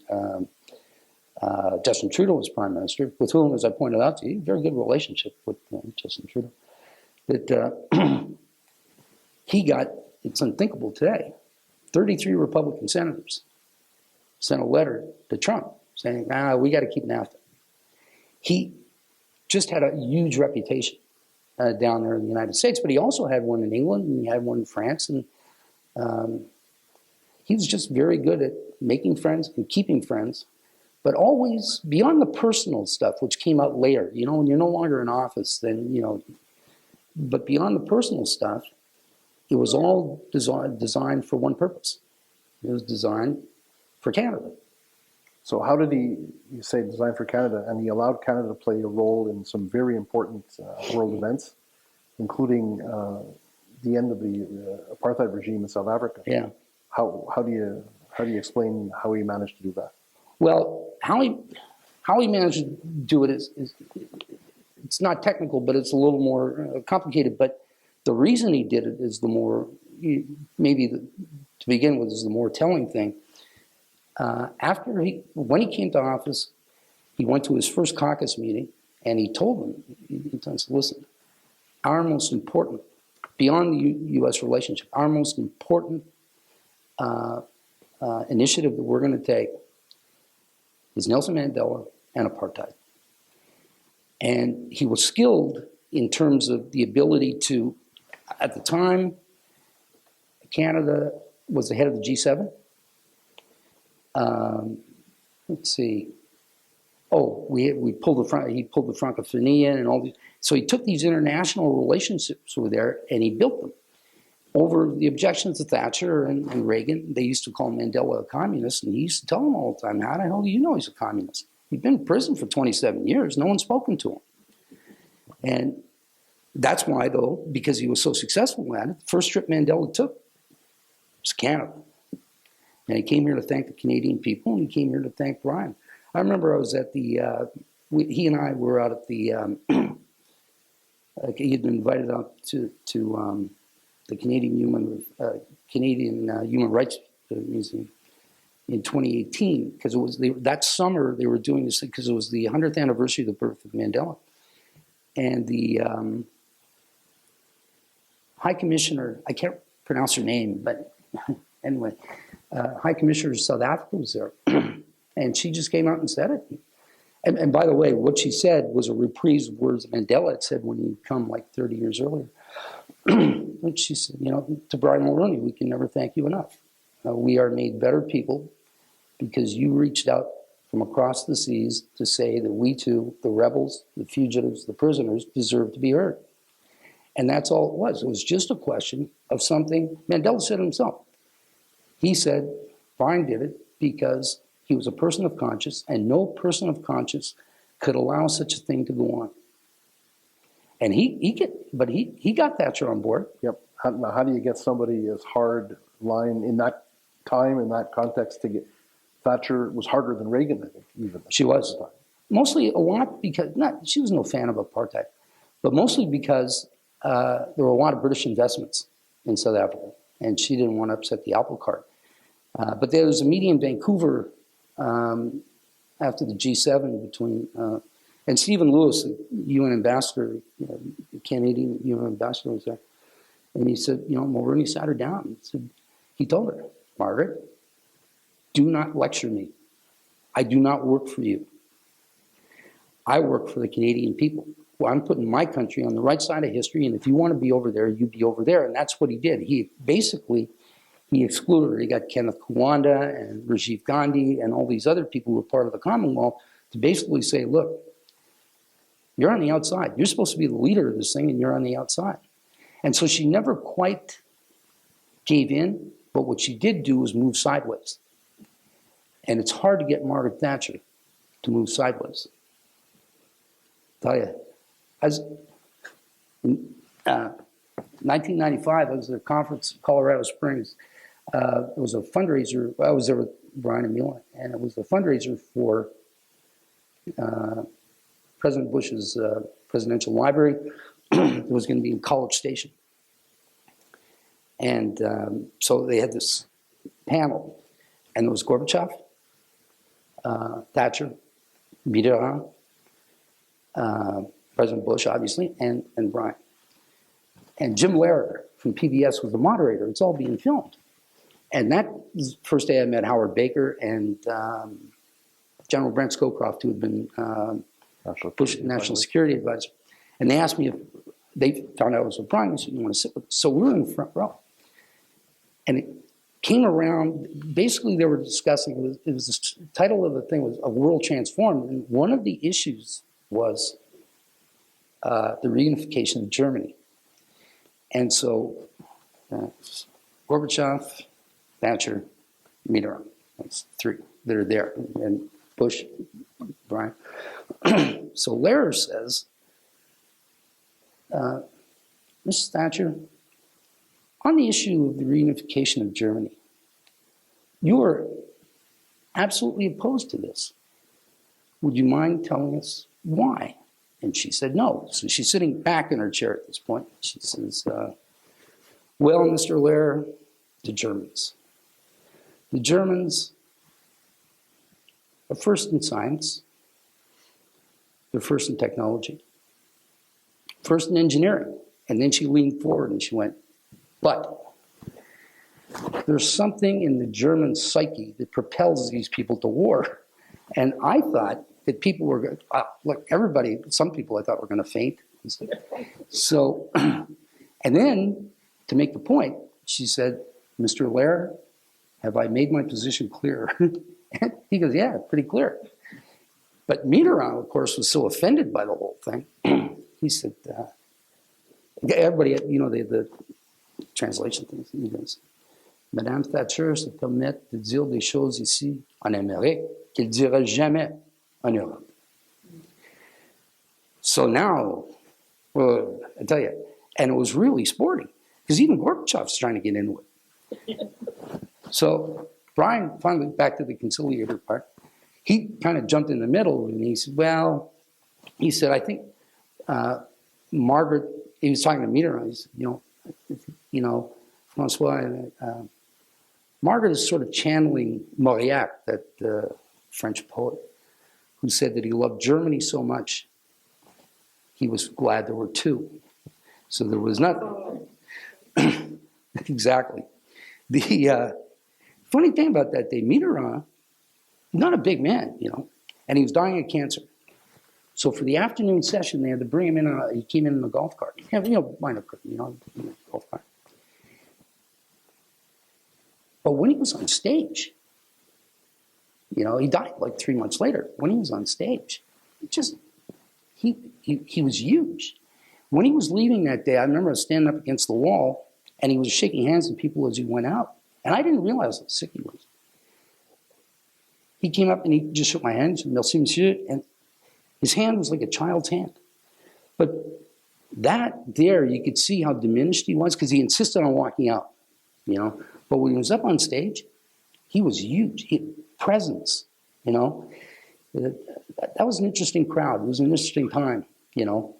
Justin Trudeau was Prime Minister, with whom, as I pointed out to you, very good relationship with Justin Trudeau, that he got, it's unthinkable today, 33 Republican senators sent a letter to Trump saying, we got to keep NAFTA. He just had a huge reputation down there in the United States, but he also had one in England, and he had one in France, and he was just very good at making friends and keeping friends, but always beyond the personal stuff, which came out later. You know, when you're no longer in office, then, you know, but beyond the personal stuff, it was all designed for one purpose. It was designed for Canada. So how did he, you say designed for Canada, and he allowed Canada to play a role in some very important world events, including the end of the apartheid regime in South Africa. Yeah. How do you explain how he managed to do that? Well, how he managed to do it is it's not technical, but it's a little more complicated. But the reason he did it is the more, to begin with, is the more telling thing. When he came to office, he went to his first caucus meeting, and he told them, he said, listen, our most important, beyond the U.S. relationship, our most important initiative that we're going to take is Nelson Mandela and apartheid. And he was skilled in terms of the ability to, at the time, Canada was the head of the G7. Let's see. Oh, we pulled he pulled the Francophonie in and all these. So he took these international relationships over there and he built them. Over the objections of Thatcher and Reagan, they used to call Mandela a communist, and he used to tell them all the time, how the hell do you know he's a communist? He's been in prison for 27 years. No one's spoken to him. And that's why, though, because he was so successful at it, the first trip Mandela took was Canada. And he came here to thank the Canadian people, and he came here to thank Brian. I remember I was at the, he and I were out at the, he had been invited out to the Canadian Human Rights Museum in 2018, because it was that summer they were doing this because it was the 100th anniversary of the birth of Mandela. And the High Commissioner, I can't pronounce her name, but anyway, High Commissioner of South Africa was there. And she just came out and said it. And by the way, what she said was a reprise of words Mandela had said when he'd come like 30 years earlier. And she said, you know, to Brian Mulroney, we can never thank you enough. We are made better people because you reached out from across the seas to say that we too, the rebels, the fugitives, the prisoners, deserve to be heard. And that's all it was. It was just a question of something Mandela said himself. He said Brian did it because he was a person of conscience, and no person of conscience could allow such a thing to go on. And he got Thatcher on board. Yep. How do you get somebody as hard line in that time, in that context, to get Thatcher was harder than Reagan, I think, even. She was. Mostly a lot because, she was no fan of apartheid, but mostly because there were a lot of British investments in South Africa, and she didn't want to upset the apple cart. But there was a meeting in Vancouver after the G7 between, and Stephen Lewis, the UN ambassador, Canadian UN ambassador, was there. And he said, Mulroney sat her down. He told her, Margaret, do not lecture me. I do not work for you. I work for the Canadian people. Well, I'm putting my country on the right side of history, and if you want to be over there, you be over there. And that's what he did. He excluded her. He got Kenneth Kaunda and Rajiv Gandhi and all these other people who were part of the Commonwealth to basically say, look, you're on the outside. You're supposed to be the leader of this thing, and you're on the outside. And so she never quite gave in, but what she did do was move sideways. And it's hard to get Margaret Thatcher to move sideways. I'll tell you, in 1995, I was at a conference in Colorado Springs. It was a fundraiser. I was there with Brian and Mila, and it was a fundraiser for President Bush's presidential library. It was going to be in College Station. And so they had this panel. And there was Gorbachev, Thatcher, Mitterrand, President Bush, obviously, and Brian. And Jim Lehrer from PBS was the moderator. It's all being filmed. And that was the first day I met Howard Baker and General Brent Scowcroft, who had been Bush National Security Advisor. And they asked me if they found out I was with Brian. They said, "You want to sit with us?" So we were in the front row. And it came around, basically they were discussing, the title of the thing was A World Transformed. And one of the issues was the reunification of Germany. And so Gorbachev, Thatcher, Mitterrand, that's three that are there, and Bush, Brian. So Lehrer says, Mrs. Thatcher, on the issue of the reunification of Germany, you are absolutely opposed to this. Would you mind telling us why? And she said no. So she's sitting back in her chair at this point. She says, well, Mr. Lehrer, the Germans. The Germans are first in science. They're first in technology. First in engineering. And then she leaned forward and she went, but there's something in the German psyche that propels these people to war. And I thought that people were going to, look, everybody, some people I thought were going to faint. So, and then to make the point, she said, Mr. Lehrer, have I made my position clear? He goes, yeah, pretty clear. But Mitterrand, of course, was so offended by the whole thing. He said, everybody, you know, the translation things. He goes, Madame Thatcher se permet de dire des choses ici en Amérique qu'elle dira jamais en Europe. So now, well, I tell you, and it was really sporting because even Gorbachev's trying to get into it. So Brian, finally, back to the conciliator part, he kind of jumped in the middle and he said, well, he said, I think Margaret, he was talking to Mitterrand, he said, you know, Francois, Margaret is sort of channeling Mauriac, that French poet, who said that he loved Germany so much, he was glad there were two. So there was nothing. Exactly. The funny thing about that day, Mitterrand, not a big man, you know, and he was dying of cancer. So for the afternoon session, they had to bring him in. He came in a golf cart. You know, minor, you know, golf cart. But when he was on stage, you know, he died like 3 months later. When he was on stage, he was huge. When he was leaving that day, I remember standing up against the wall, and he was shaking hands with people as he went out. And I didn't realize how sick he was. He came up and he just shook my hand and said, Merci, monsieur. And his hand was like a child's hand. But that there, you could see how diminished he was because he insisted on walking out, you know. But when he was up on stage, he was huge. He had presence, you know. That was an interesting crowd. It was an interesting time, you know.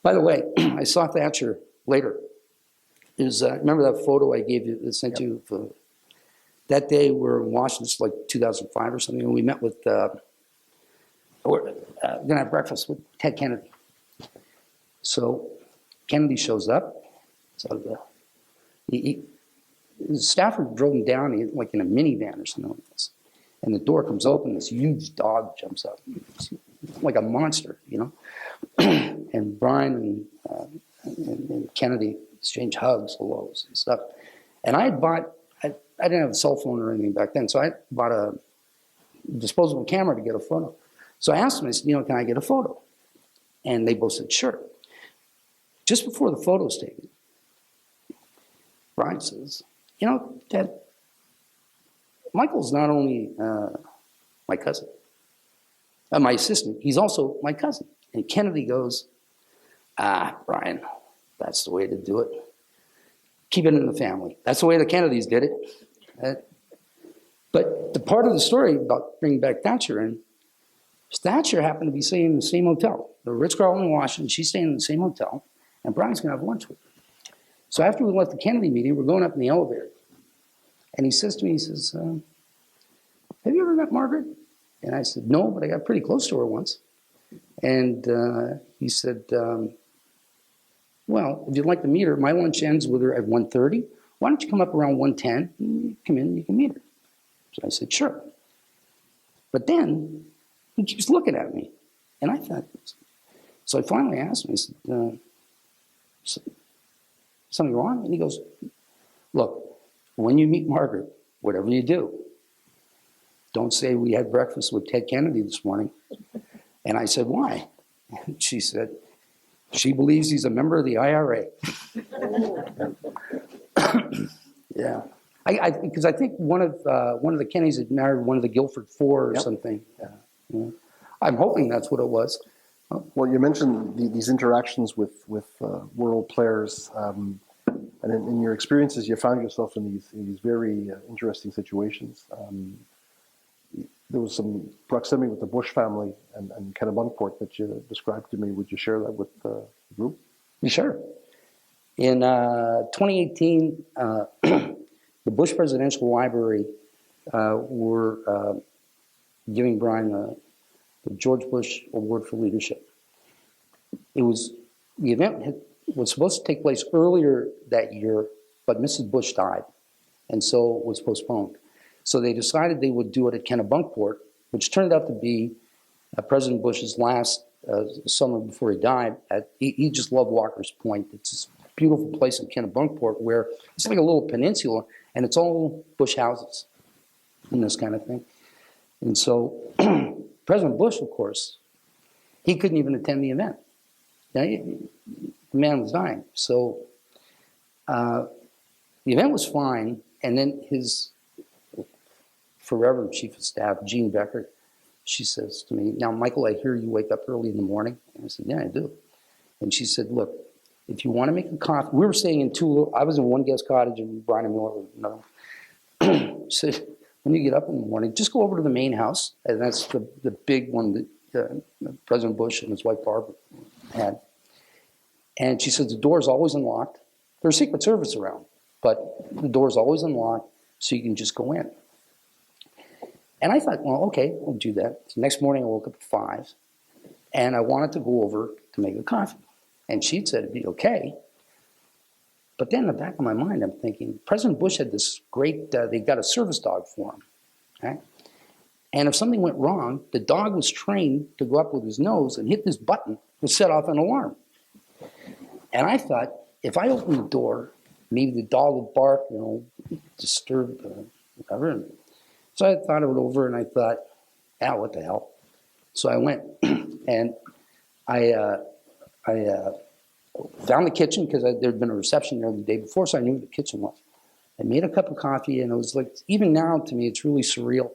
By the way, I saw Thatcher later. Remember that photo I gave you, that sent you? That day we were in Washington, it's like 2005 or something, and we met with, we're going to have breakfast with Ted Kennedy. So Kennedy shows up. So his staffer drove him down, like in a minivan or something like this. And the door comes open, this huge dog jumps up, like a monster, you know. And Brian and Kennedy exchange hugs, hellos, and stuff. And I had bought, I didn't have a cell phone or anything back then, so I bought a disposable camera to get a photo. So I asked them, I said, you know, can I get a photo? And they both said, sure. Just before the photo's taken, Brian says, you know, Ted, Michael's not only my cousin, my assistant, he's also my cousin. And Kennedy goes, Brian, that's the way to do it. Keep it in the family. That's the way the Kennedys did it. But the part of the story about bringing back Thatcher in, Thatcher happened to be staying in the same hotel. The Ritz-Carlton in Washington, she's staying in the same hotel, and Brian's going to have lunch with her. So after we left the Kennedy meeting, we're going up in the elevator. And he says to me, he says, have you ever met Margaret? And I said, no, but I got pretty close to her once. And he said, well, if you'd like to meet her, my lunch ends with her at 1:30. Why don't you come up around 1:10 and come in and you can meet her? So I said, sure. But then he keeps looking at me. And I thought, so I finally asked him, I said, something wrong? And he goes, look, when you meet Margaret, whatever you do, don't say we had breakfast with Ted Kennedy this morning. And I said, why? And she said, she believes he's a member of the IRA. Yeah. Because I think one of the Kennedys had married one of the Guilford Four or something. Yeah. I'm hoping that's what it was. Well, you mentioned these interactions with world players, and in your experiences, you found yourself in these very interesting situations. There was some proximity with the Bush family and Kennebunkport that you described to me. Would you share that with the group? Sure. In 2018, the Bush Presidential Library were giving Brian the George Bush Award for Leadership. The event was supposed to take place earlier that year, but Mrs. Bush died, and so it was postponed. So they decided they would do it at Kennebunkport, which turned out to be President Bush's last summer before he died. He just loved Walker's Point. It's this beautiful place in Kennebunkport where it's like a little peninsula, and it's all Bush houses and this kind of thing. And so President Bush, of course, he couldn't even attend the event. The man was dying. So the event was fine, and then his forever chief of staff, Jean Becker, she says to me, now, Michael, I hear you wake up early in the morning. And I said, yeah, I do. And she said, look, if you want to make a coffee, we were staying in I was in one guest cottage and Brian Mulroney was another. She said, when you get up in the morning, just go over to the main house. And that's the big one that President Bush and his wife Barbara had. And she said, the door's always unlocked. There's Secret Service around, but the door's always unlocked so you can just go in. And I thought, well, okay, we'll do that. So next morning I woke up at 5, and I wanted to go over to make a coffee. And she'd said it'd be okay. But then in the back of my mind, I'm thinking, President Bush had this great, they got a service dog for him. Okay? And if something went wrong, the dog was trained to go up with his nose and hit this button to set off an alarm. And I thought, if I open the door, maybe the dog would bark, disturb whatever. So I thought it over, and I thought, what the hell? So I went, and I found the kitchen, because there'd been a reception there the day before, so I knew where the kitchen was. I made a cup of coffee, and it was like, even now to me, it's really surreal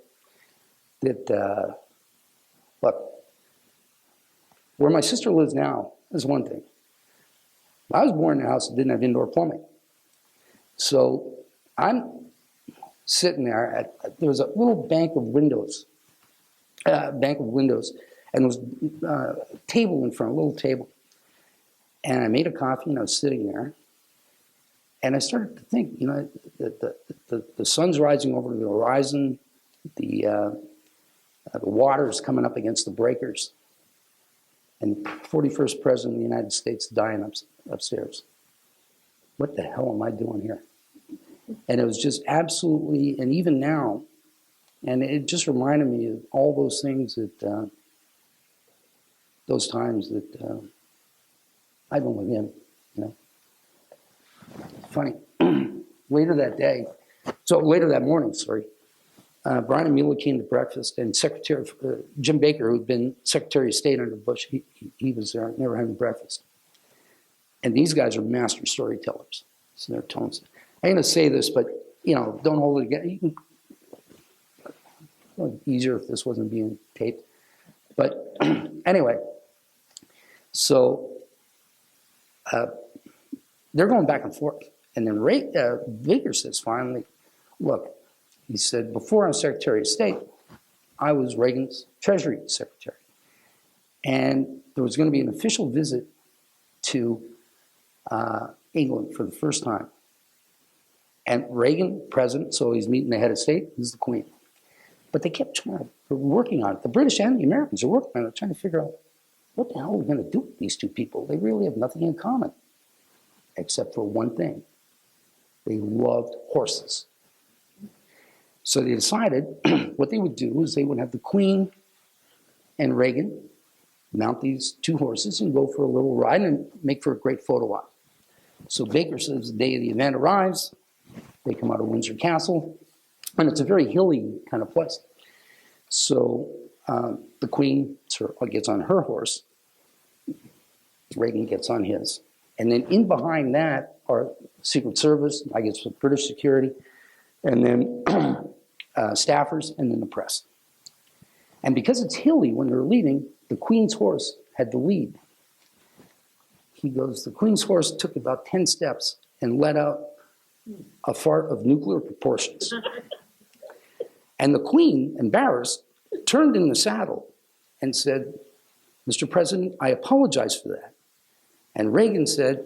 that, look, where my sister lives now is one thing. I was born in a house that didn't have indoor plumbing. So I'm sitting there, there was a little bank of windows, and there was a table in front, a little table. And I made a coffee, and I was sitting there, and I started to think, the sun's rising over the horizon, the water's coming up against the breakers, and the 41st President of the United States dying upstairs. What the hell am I doing here? And it was just absolutely, and even now, and it just reminded me of all those things that, those times that I've been with him, Funny, later that morning, Brian and Mueller came to breakfast, and Secretary Jim Baker, who had been Secretary of State under Bush, he was there, never having breakfast. And these guys are master storytellers. So their tones. I'm going to say this, but, don't hold it again. Easier if this wasn't being taped. But anyway, so they're going back and forth. And then Baker says finally, look, he said, before I was Secretary of State, I was Reagan's Treasury Secretary. And there was going to be an official visit to England for the first time. And Reagan, president, so he's meeting the head of state, he's the queen. But they kept working on it. The British and the Americans are working on it, trying to figure out what the hell are we going to do with these two people? They really have nothing in common, except for one thing. They loved horses. So they decided what they would do is they would have the Queen and Reagan mount these two horses and go for a little ride and make for a great photo op. So Baker says the day of the event arrives, they come out of Windsor Castle, and it's a very hilly kind of place. So the Queen gets on her horse, Reagan gets on his. And then in behind that are Secret Service, I guess British security, and then staffers, and then the press. And because it's hilly when they're leaving, the Queen's horse had the lead. He goes, the Queen's horse took about 10 steps and let out a fart of nuclear proportions. And the Queen, embarrassed, turned in the saddle and said, Mr. President, I apologize for that. And Reagan said,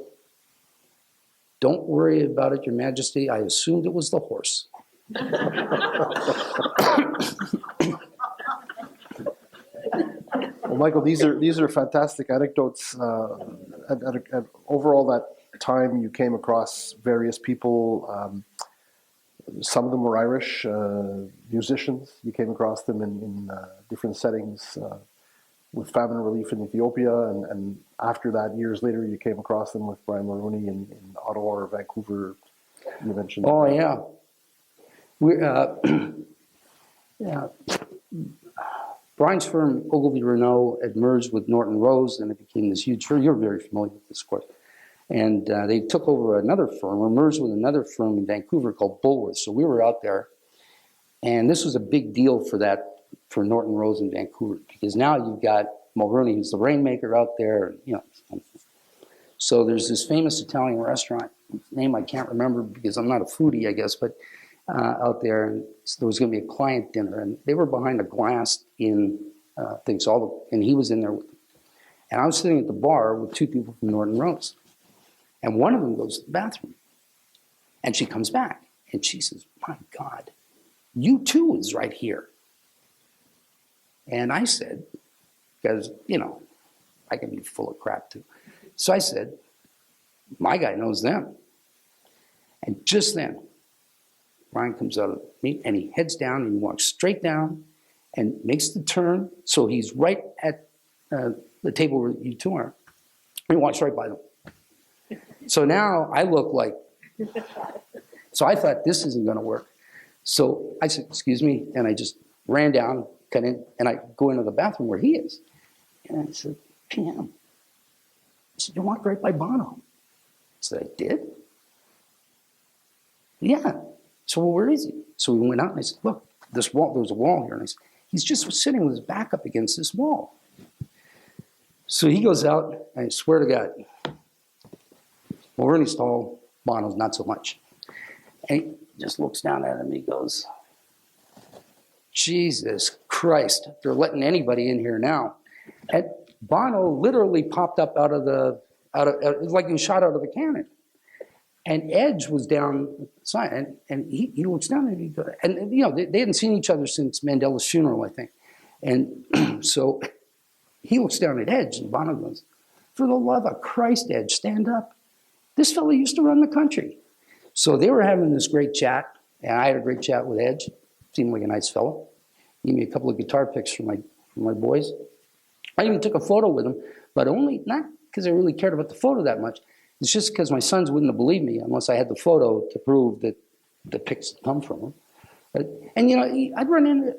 don't worry about it, Your Majesty. I assumed it was the horse. Well, Michael, these are fantastic anecdotes. Over all that time, you came across various people. Some of them were Irish musicians. You came across them in different settings with famine relief in Ethiopia, and after that, years later, you came across them with Brian Mulroney in Ottawa or Vancouver. You mentioned. Oh yeah, yeah. Brian's firm, Ogilvy Renault, had merged with Norton Rose, and it became this huge firm. You're very familiar with this, of course. And they took over another firm, or merged with another firm in Vancouver called Bulworth. So we were out there, and this was a big deal for Norton Rose in Vancouver, because now you've got Mulroney, who's the rainmaker out there, you know. So there's this famous Italian restaurant, name I can't remember because I'm not a foodie, I guess, but out there, and so there was going to be a client dinner, and they were behind a glass in things, and he was in there with them. And I was sitting at the bar with two people from Norton Rose, and one of them goes to the bathroom, and she comes back, and she says, my God, U2 is right here. And I said, because, you know, I can be full of crap too. So I said, my guy knows them. And just then, Brian comes out of me, and he heads down, and he walks straight down and makes the turn. So he's right at the table where you two are. And he walks right by them. So now I look like, so I thought this isn't going to work. So I said, excuse me, and I just ran down, cut in, and I go into the bathroom where he is. And I said, PM. I said, you walked right by Bono. I said, I did? Yeah. So well, where is he? So we went out, and I said, look, this wall, there was a wall here. And I said, he's just sitting with his back up against this wall. So he goes out, and I swear to God, Mulroney's tall, Bono's not so much. And he just looks down at him, and he goes, Jesus Christ, they're letting anybody in here now. And Bono literally popped up out of it was like he was shot out of a cannon. And Edge was down the side, and he looks down and he goes, and you know, they hadn't seen each other since Mandela's funeral, I think. And so he looks down at Edge, and Bono goes, for the love of Christ, Edge, stand up. This fellow used to run the country. So they were having this great chat, and I had a great chat with Edge. Seemed like a nice fellow. He gave me a couple of guitar picks for my boys. I even took a photo with him, but only, not because I really cared about the photo that much. It's just because my sons wouldn't have believed me unless I had the photo to prove that the pics come from him. And you know, I'd run into,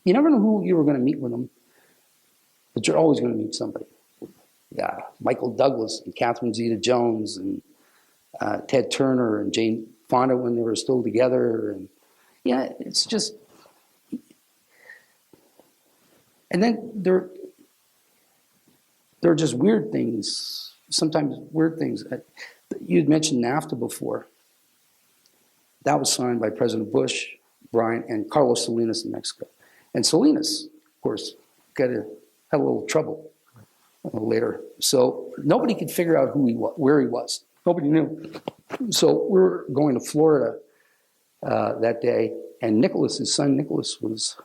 you never know who you were going to meet with them, but you're always going to meet somebody. Yeah, Michael Douglas and Catherine Zeta-Jones and Ted Turner and Jane Fonda when they were still together. And yeah, it's just, and then there are just weird things, sometimes weird things. You'd mentioned NAFTA before. That was signed by President Bush, Brian, and Carlos Salinas in Mexico. And Salinas, of course, had a little trouble later. So nobody could figure out who he was, where he was. Nobody knew. So we were going to Florida that day, And Nicholas, his son Nicholas, was,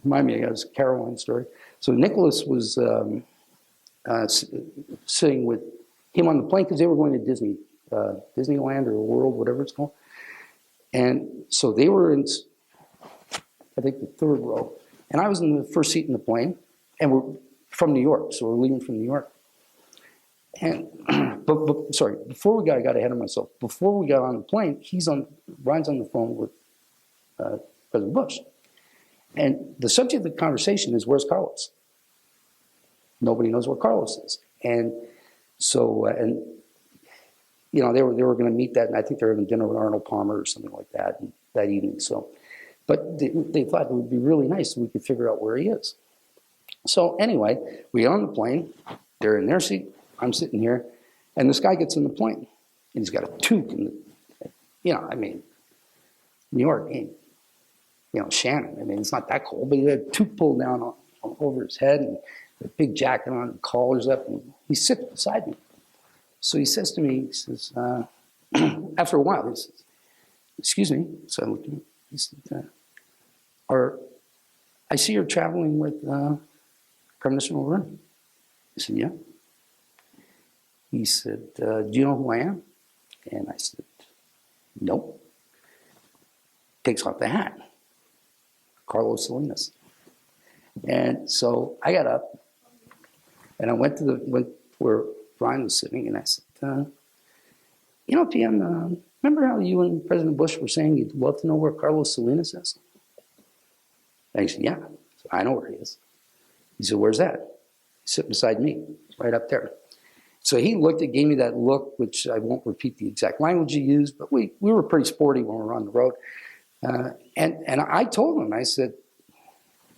remind me, it was a Caroline story. So Nicholas was sitting with him on the plane because they were going to Disneyland or World, whatever it's called. And so they were in, I think, the third row. And I was in the first seat in the plane. And we're from New York, so we're leaving from New York. And, sorry, before we got ahead of myself. Before we got on the plane, Brian's on the phone with President Bush. And the subject of the conversation is, where's Carlos? Nobody knows where Carlos is. And so, you know, they were going to meet that, and I think they were having dinner with Arnold Palmer or something like that evening. So, but they thought it would be really nice if we could figure out where he is. So anyway, we get on the plane. They're in their seat. I'm sitting here, and this guy gets in the plane, and he's got a toque, and you know, I mean, New York ain't, you know, Shannon. I mean, it's not that cold, but he had a toque pulled down over his head, and a big jacket on, and collars up, and he sits beside me. So he says to me, he says, after a while, he says, "Excuse me." So I looked at him. He said, I see you're traveling with Prime Minister Mulroney. I said, "Yeah." He said, "Do you know who I am?" And I said, "Nope." Takes off the hat. Carlos Salinas. And so I got up, and I went where Brian was sitting, and I said, "You know, PM, remember how you and President Bush were saying you'd love to know where Carlos Salinas is?" And he said, "Yeah." So I know where he is. He said, "Where's that?" He's sitting beside me, right up there. So he gave me that look, which I won't repeat the exact language he used, but we were pretty sporty when we were on the road. And I told him, I said,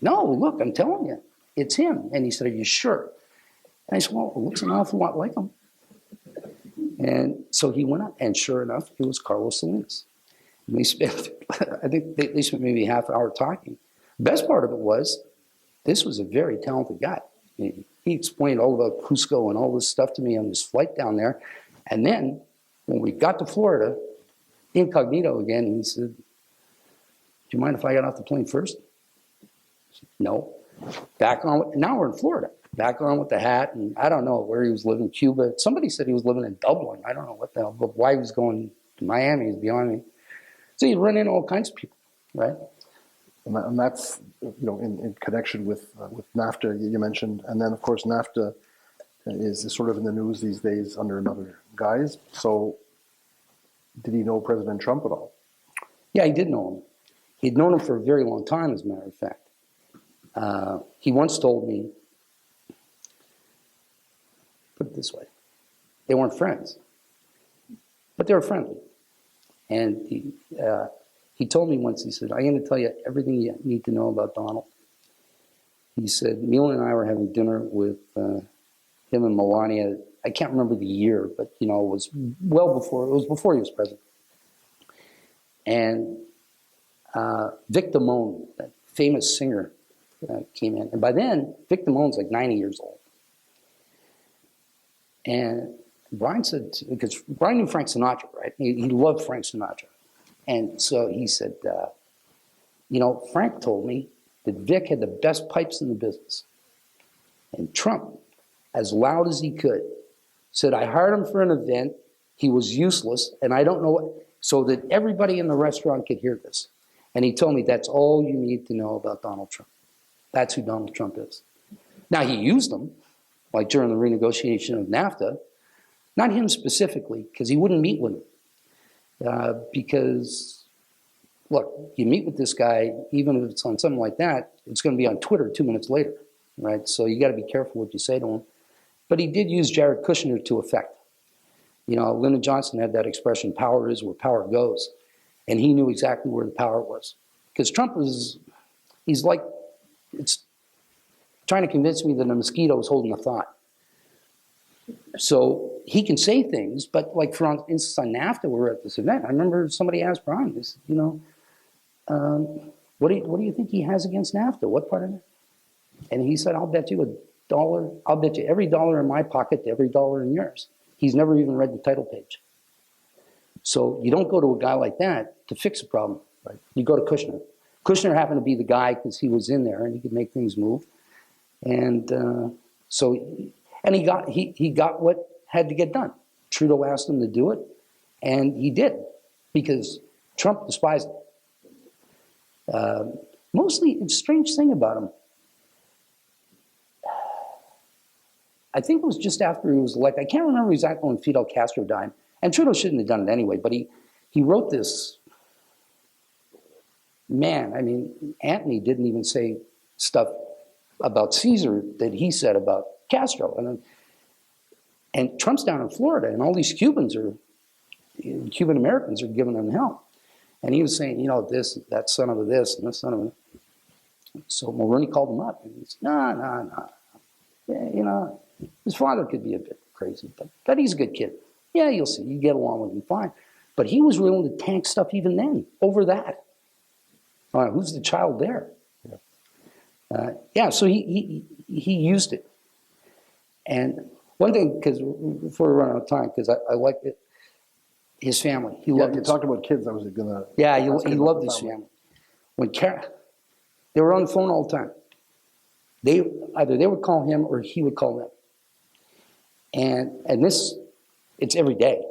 "No, look, I'm telling you, it's him." And he said, "Are you sure?" And I said, "Well, it looks an awful lot like him." And so he went up, and sure enough, it was Carlos Salinas. And we spent, I think they spent maybe half an hour talking. The best part of it was, this was a very talented guy. He explained all about Cusco and all this stuff to me on this flight down there. And then, when we got to Florida, incognito again, he said, "Do you mind if I got off the plane first?" I said, "No." Back on, now we're in Florida. Back on with the hat, and I don't know where he was living, Cuba. Somebody said he was living in Dublin. I don't know what the hell, but why he was going to Miami is beyond me. So you run into all kinds of people, right? And that's, you know, in connection with NAFTA you mentioned, and then of course NAFTA is sort of in the news these days under another guise. So, did he know President Trump at all? Yeah, he did know him. He'd known him for a very long time, as a matter of fact. He once told me, put it this way, they weren't friends, but they were friendly. And he told me once, he said, "I'm going to tell you everything you need to know about Donald." He said, "Mila and I were having dinner with him and Melania. I can't remember the year, but, you know, it was before he was president. And Vic Damone, that famous singer, came in. And by then, Vic Damone's like 90 years old. And Brian said, because Brian knew Frank Sinatra, right? He loved Frank Sinatra. And so he said, you know, Frank told me that Vic had the best pipes in the business. And Trump, as loud as he could, said, I hired him for an event. He was useless, and I don't know what, so that everybody in the restaurant could hear this. And he told me that's all you need to know about Donald Trump. That's who Donald Trump is. Now, he used him, like during the renegotiation of NAFTA, not him specifically, because he wouldn't meet with him. Because, look, you meet with this guy, even if it's on something like that, it's going to be on Twitter 2 minutes later, right? So you got to be careful what you say to him. But he did use Jared Kushner to effect. You know, Lyndon Johnson had that expression, power is where power goes. And he knew exactly where the power was. Because Trump he's like, it's trying to convince me that a mosquito is holding a thought. So he can say things, but like for instance on NAFTA, we were at this event. I remember somebody asked Brian, this, you know, what do you think he has against NAFTA? What part of it? And he said, I'll bet you $1. I'll bet you every dollar in my pocket to every dollar in yours. He's never even read the title page. So you don't go to a guy like that to fix a problem. Right. You go to Kushner. Kushner happened to be the guy because he was in there and he could make things move. And he got what had to get done. Trudeau asked him to do it, and he did, because Trump despised him. Mostly, it's a strange thing about him. I think it was just after he was elected. I can't remember exactly when Fidel Castro died, and Trudeau shouldn't have done it anyway, but he wrote this. Man, I mean, Antony didn't even say stuff about Caesar that he said about Castro. And Trump's down in Florida, and all these Cuban Americans are giving him hell. And he was saying, this, that son of a this, and this son of a. So Mulroney called him up, and he said, no. Yeah, his father could be a bit crazy, but he's a good kid. Yeah, you'll see. You get along with him fine. But he was willing to tank stuff even then over that. Who's the child there? So he used it. And one thing, because before we run out of time, because I like it, his family. He loved you talked about kids. I was going to. Yeah, he loved his family. When they were on the phone all the time. Either they would call him or he would call them. And this, it's every day,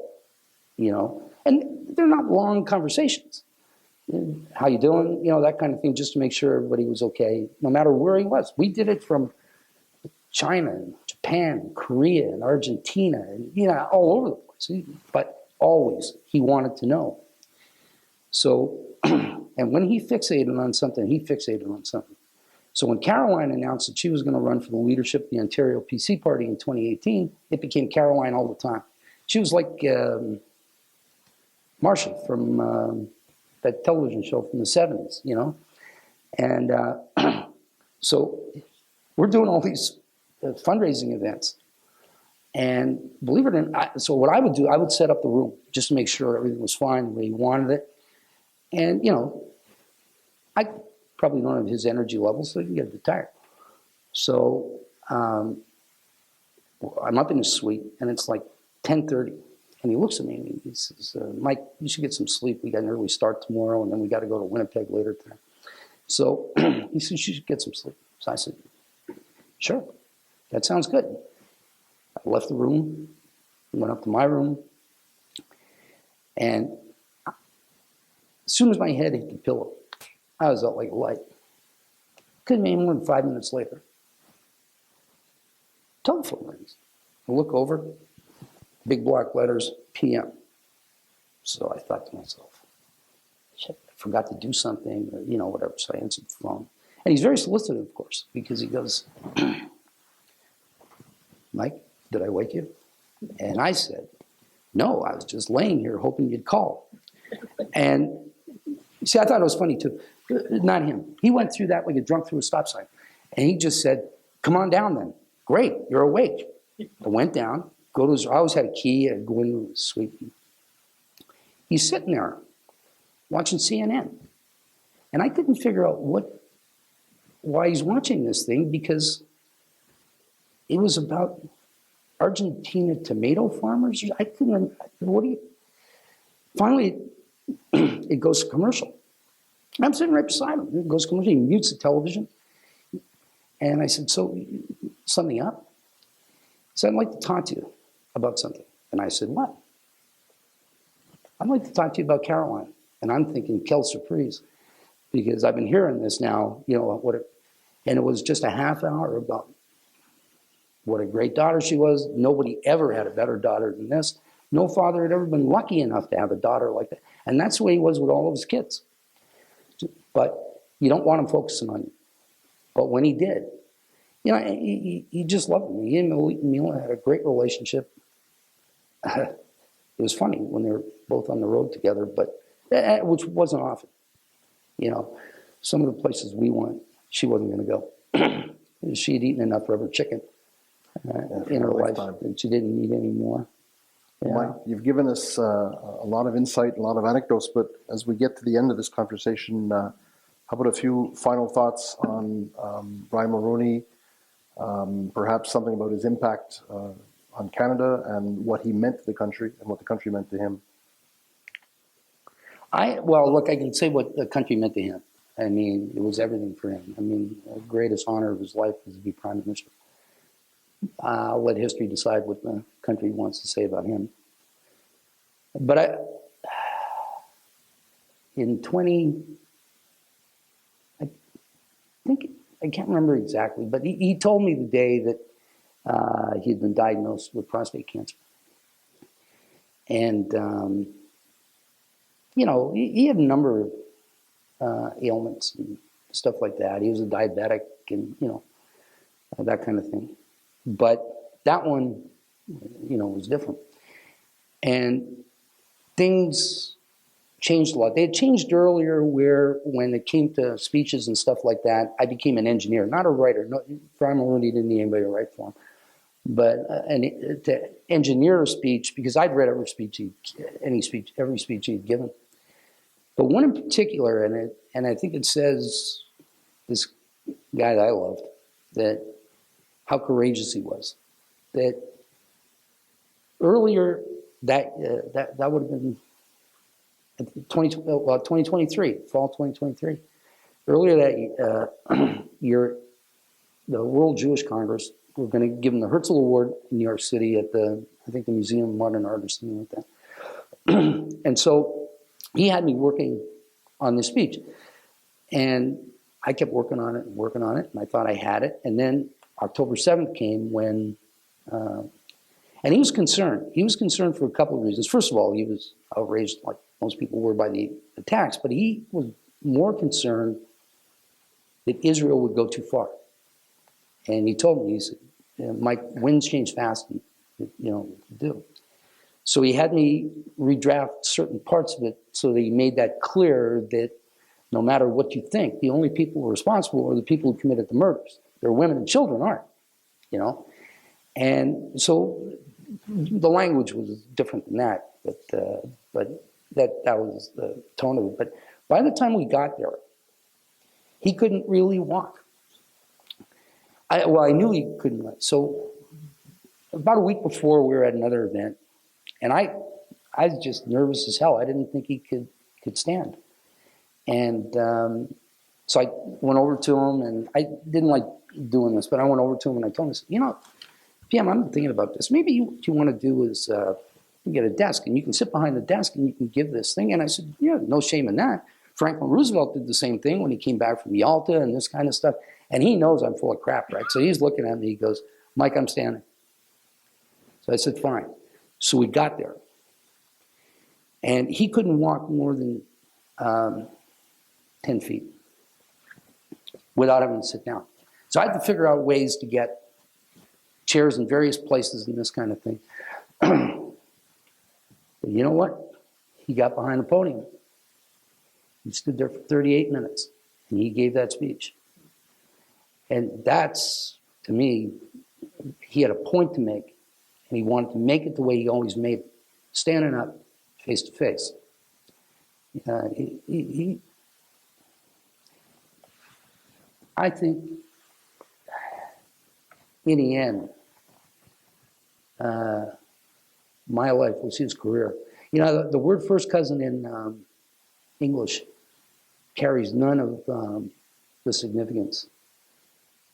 And they're not long conversations. How you doing? That kind of thing, just to make sure everybody was okay, no matter where he was. We did it from China, and Japan, and Korea, and Argentina, and all over the place. But always, he wanted to know. So, and when he fixated on something, he fixated on something. So when Caroline announced that she was going to run for the leadership of the Ontario PC Party in 2018, it became Caroline all the time. She was like Marcia from that television show from the 70s, And so we're doing all these fundraising events. And believe it or not, so what I would do, I would set up the room just to make sure everything was fine the way he wanted it. And, I probably don't have his energy levels, so he can get a bit tired. So I'm up in his suite, and it's like 10:30. And he looks at me and he says, Mike, you should get some sleep. We got an early start tomorrow, and then we got to go to Winnipeg later tonight. So he says, you should get some sleep. So I said, sure, that sounds good. I left the room, went up to my room, and as soon as my head hit the pillow, I was out like a light. Couldn't be more than 5 minutes later. Telephone rings. I look over, big block letters, PM. So I thought to myself, shit, I forgot to do something, or whatever. So I answered the phone. And he's very solicited, of course, because he goes, Mike, did I wake you? And I said, no, I was just laying here hoping you'd call. And see, I thought it was funny too. Not him. He went through that like a drunk through a stop sign. And he just said, come on down then. Great, you're awake. I went down, I always had a key, I'd go into the suite. He's sitting there watching CNN. And I couldn't figure out why he's watching this thing, because it was about Argentina tomato farmers. I couldn't, finally, it goes to commercial. I'm sitting right beside him. It goes to commercial. He mutes the television. And I said, so, something up? He said, I'd like to talk to you about something. And I said, what? I'd like to talk to you about Caroline. And I'm thinking, quelle surprise. Because I've been hearing this now, and it was just a half hour about what a great daughter she was. Nobody ever had a better daughter than this. No father had ever been lucky enough to have a daughter like that. And that's the way he was with all of his kids. But you don't want him focusing on you. But when he did, he just loved me. He and Mila had a great relationship. It was funny when they were both on the road together, but which wasn't often. Some of the places we went, she wasn't going to go. She had eaten enough rubber chicken in her life, and she didn't need any more. Yeah. Mike, you've given us a lot of insight, a lot of anecdotes, but as we get to the end of this conversation, how about a few final thoughts on Brian Mulroney, perhaps something about his impact on Canada and what he meant to the country and what the country meant to him? Well, look, I can say what the country meant to him. I mean, it was everything for him. I mean, the greatest honor of his life was to be prime minister. I'll let history decide what the country wants to say about him. But in 20, I think, I can't remember exactly, but he told me the day that he had been diagnosed with prostate cancer. And, you know, he had a number of ailments and stuff like that. He was a diabetic and, you know, that kind of thing. But that one, you know, was different. And things changed a lot. They had changed earlier where when it came to speeches and stuff like that, I became an engineer, not a writer. No, Brian Mulroney didn't need anybody to write for him. But to engineer a speech, because I'd read every speech he'd given. But one in particular, and I think it says, this guy that I loved, that how courageous he was. That earlier, that would have been 2023, fall 2023. Earlier that year, the World Jewish Congress, we're going to give him the Herzl Award in New York City at I think the Museum of Modern Art or something like that. And so he had me working on this speech. And I kept working on it, and I thought I had it. And then October 7th came when, and he was concerned. He was concerned for a couple of reasons. First of all, he was outraged, like most people were, by the attacks, but he was more concerned that Israel would go too far. And he told me, he said, Mike, winds change fast, and, you know, do. So he had me redraft certain parts of it so that he made that clear that no matter what you think, the only people who are responsible are the people who committed the murders. Their women and children aren't, you know. And so the language was different than that, but that was the tone of it. But by the time we got there, he couldn't really walk. I knew he couldn't. So about a week before, we were at another event, and I was just nervous as hell. I didn't think he could stand. And so I went over to him, and I didn't like doing this, but I went over to him and I told him, you know, PM, I'm thinking about this. Maybe what you want to do is get a desk, and you can sit behind the desk and you can give this thing. And I said, yeah, no shame in that. Franklin Roosevelt did the same thing when he came back from Yalta and this kind of stuff. And he knows I'm full of crap, right? So he's looking at me, he goes, Mike, I'm standing. So I said, fine. So we got there. And he couldn't walk more than 10 feet without having to sit down. So I had to figure out ways to get chairs in various places and this kind of thing. But you know what? He got behind the podium. He stood there for 38 minutes, and he gave that speech. And that's, to me, he had a point to make, and he wanted to make it the way he always made it, standing up face to face. I think, in the end, my life was his career. You know, the word first cousin in English carries none of the significance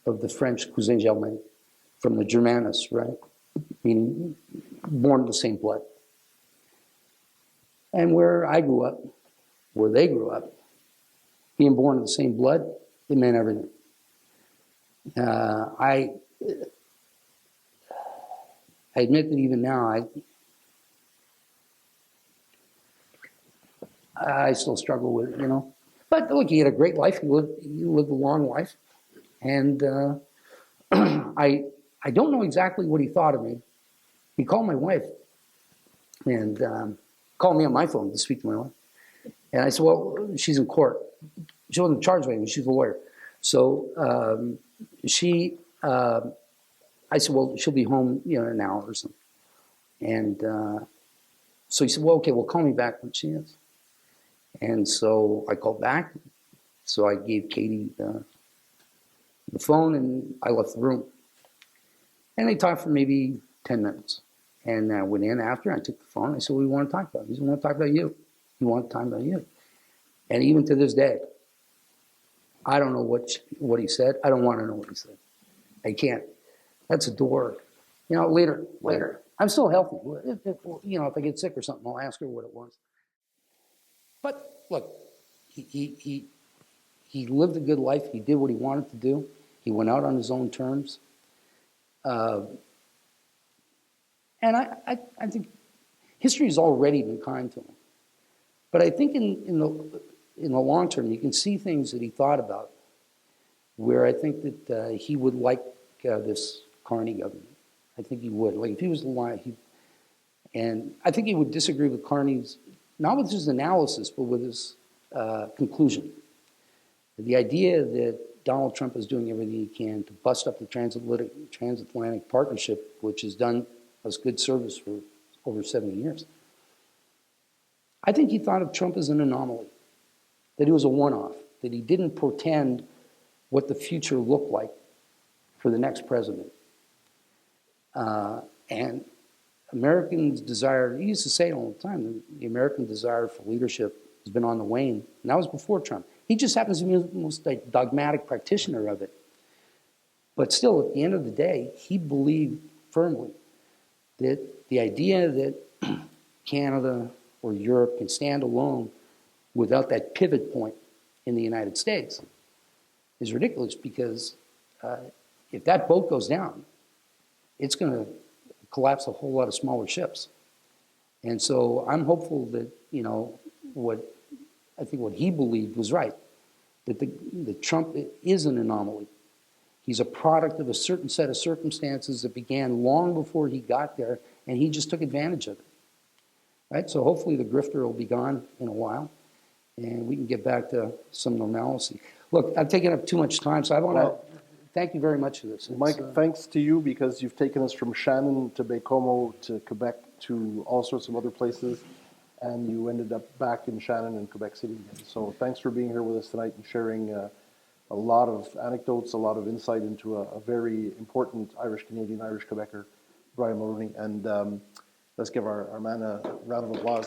of the French cousin germain, from the Germanus, right? Meaning born of the same blood. And where I grew up, where they grew up, being born of the same blood, it meant everything. I admit that even now, I still struggle with it, you know. But look, he had a great life. He lived a long life. And I don't know exactly what he thought of me. He called my wife and called me on my phone to speak to my wife. And I said, well, she's in court. She wasn't charged with anything. She's a lawyer. So I said, well, she'll be home, you know, in an hour or something. And so he said, well, okay, well, call me back when she is. And so I called back. So I gave Katie the phone, and I left the room. And they talked for maybe 10 minutes. And I went in after. I took the phone. I said, what do you want to talk about? He said, I want to talk about you. He wanted time to heal. And even to this day, I don't know what he said. I don't want to know what he said. I can't. That's a door. You know, later. I'm still healthy. If I get sick or something, I'll ask her what it was. But look, he lived a good life. He did what he wanted to do. He went out on his own terms. And I think history has already been kind to him. But I think in the long term, you can see things that he thought about where I think that he would like this Carney government. I think he would. Like if he was alive, and I think he would disagree with Carney's, not with his analysis, but with his conclusion. The idea that Donald Trump is doing everything he can to bust up the transatlantic partnership, which has done us good service for over 70 years. I think he thought of Trump as an anomaly, that he was a one-off, that he didn't portend what the future looked like for the next president. And Americans' desire, he used to say it all the time, the American desire for leadership has been on the wane, and that was before Trump. He just happens to be the most dogmatic practitioner of it. But still, at the end of the day, he believed firmly that the idea that Canada or Europe can stand alone without that pivot point in the United States is ridiculous, because if that boat goes down, it's going to collapse a whole lot of smaller ships. And so I'm hopeful that, what he believed was right, that Trump is an anomaly. He's a product of a certain set of circumstances that began long before he got there, and he just took advantage of it. Right? So hopefully the grifter will be gone in a while, and we can get back to some normalcy. Look, I've taken up too much time, so I want to thank you very much for this. Mike, thanks to you, because you've taken us from Shannon to Baie-Comeau to Quebec to all sorts of other places, and you ended up back in Shannon and Quebec City again. So thanks for being here with us tonight and sharing a lot of anecdotes, a lot of insight into a very important Irish-Canadian, Irish-Quebecer, Brian Mulroney. And let's give our man a round of applause.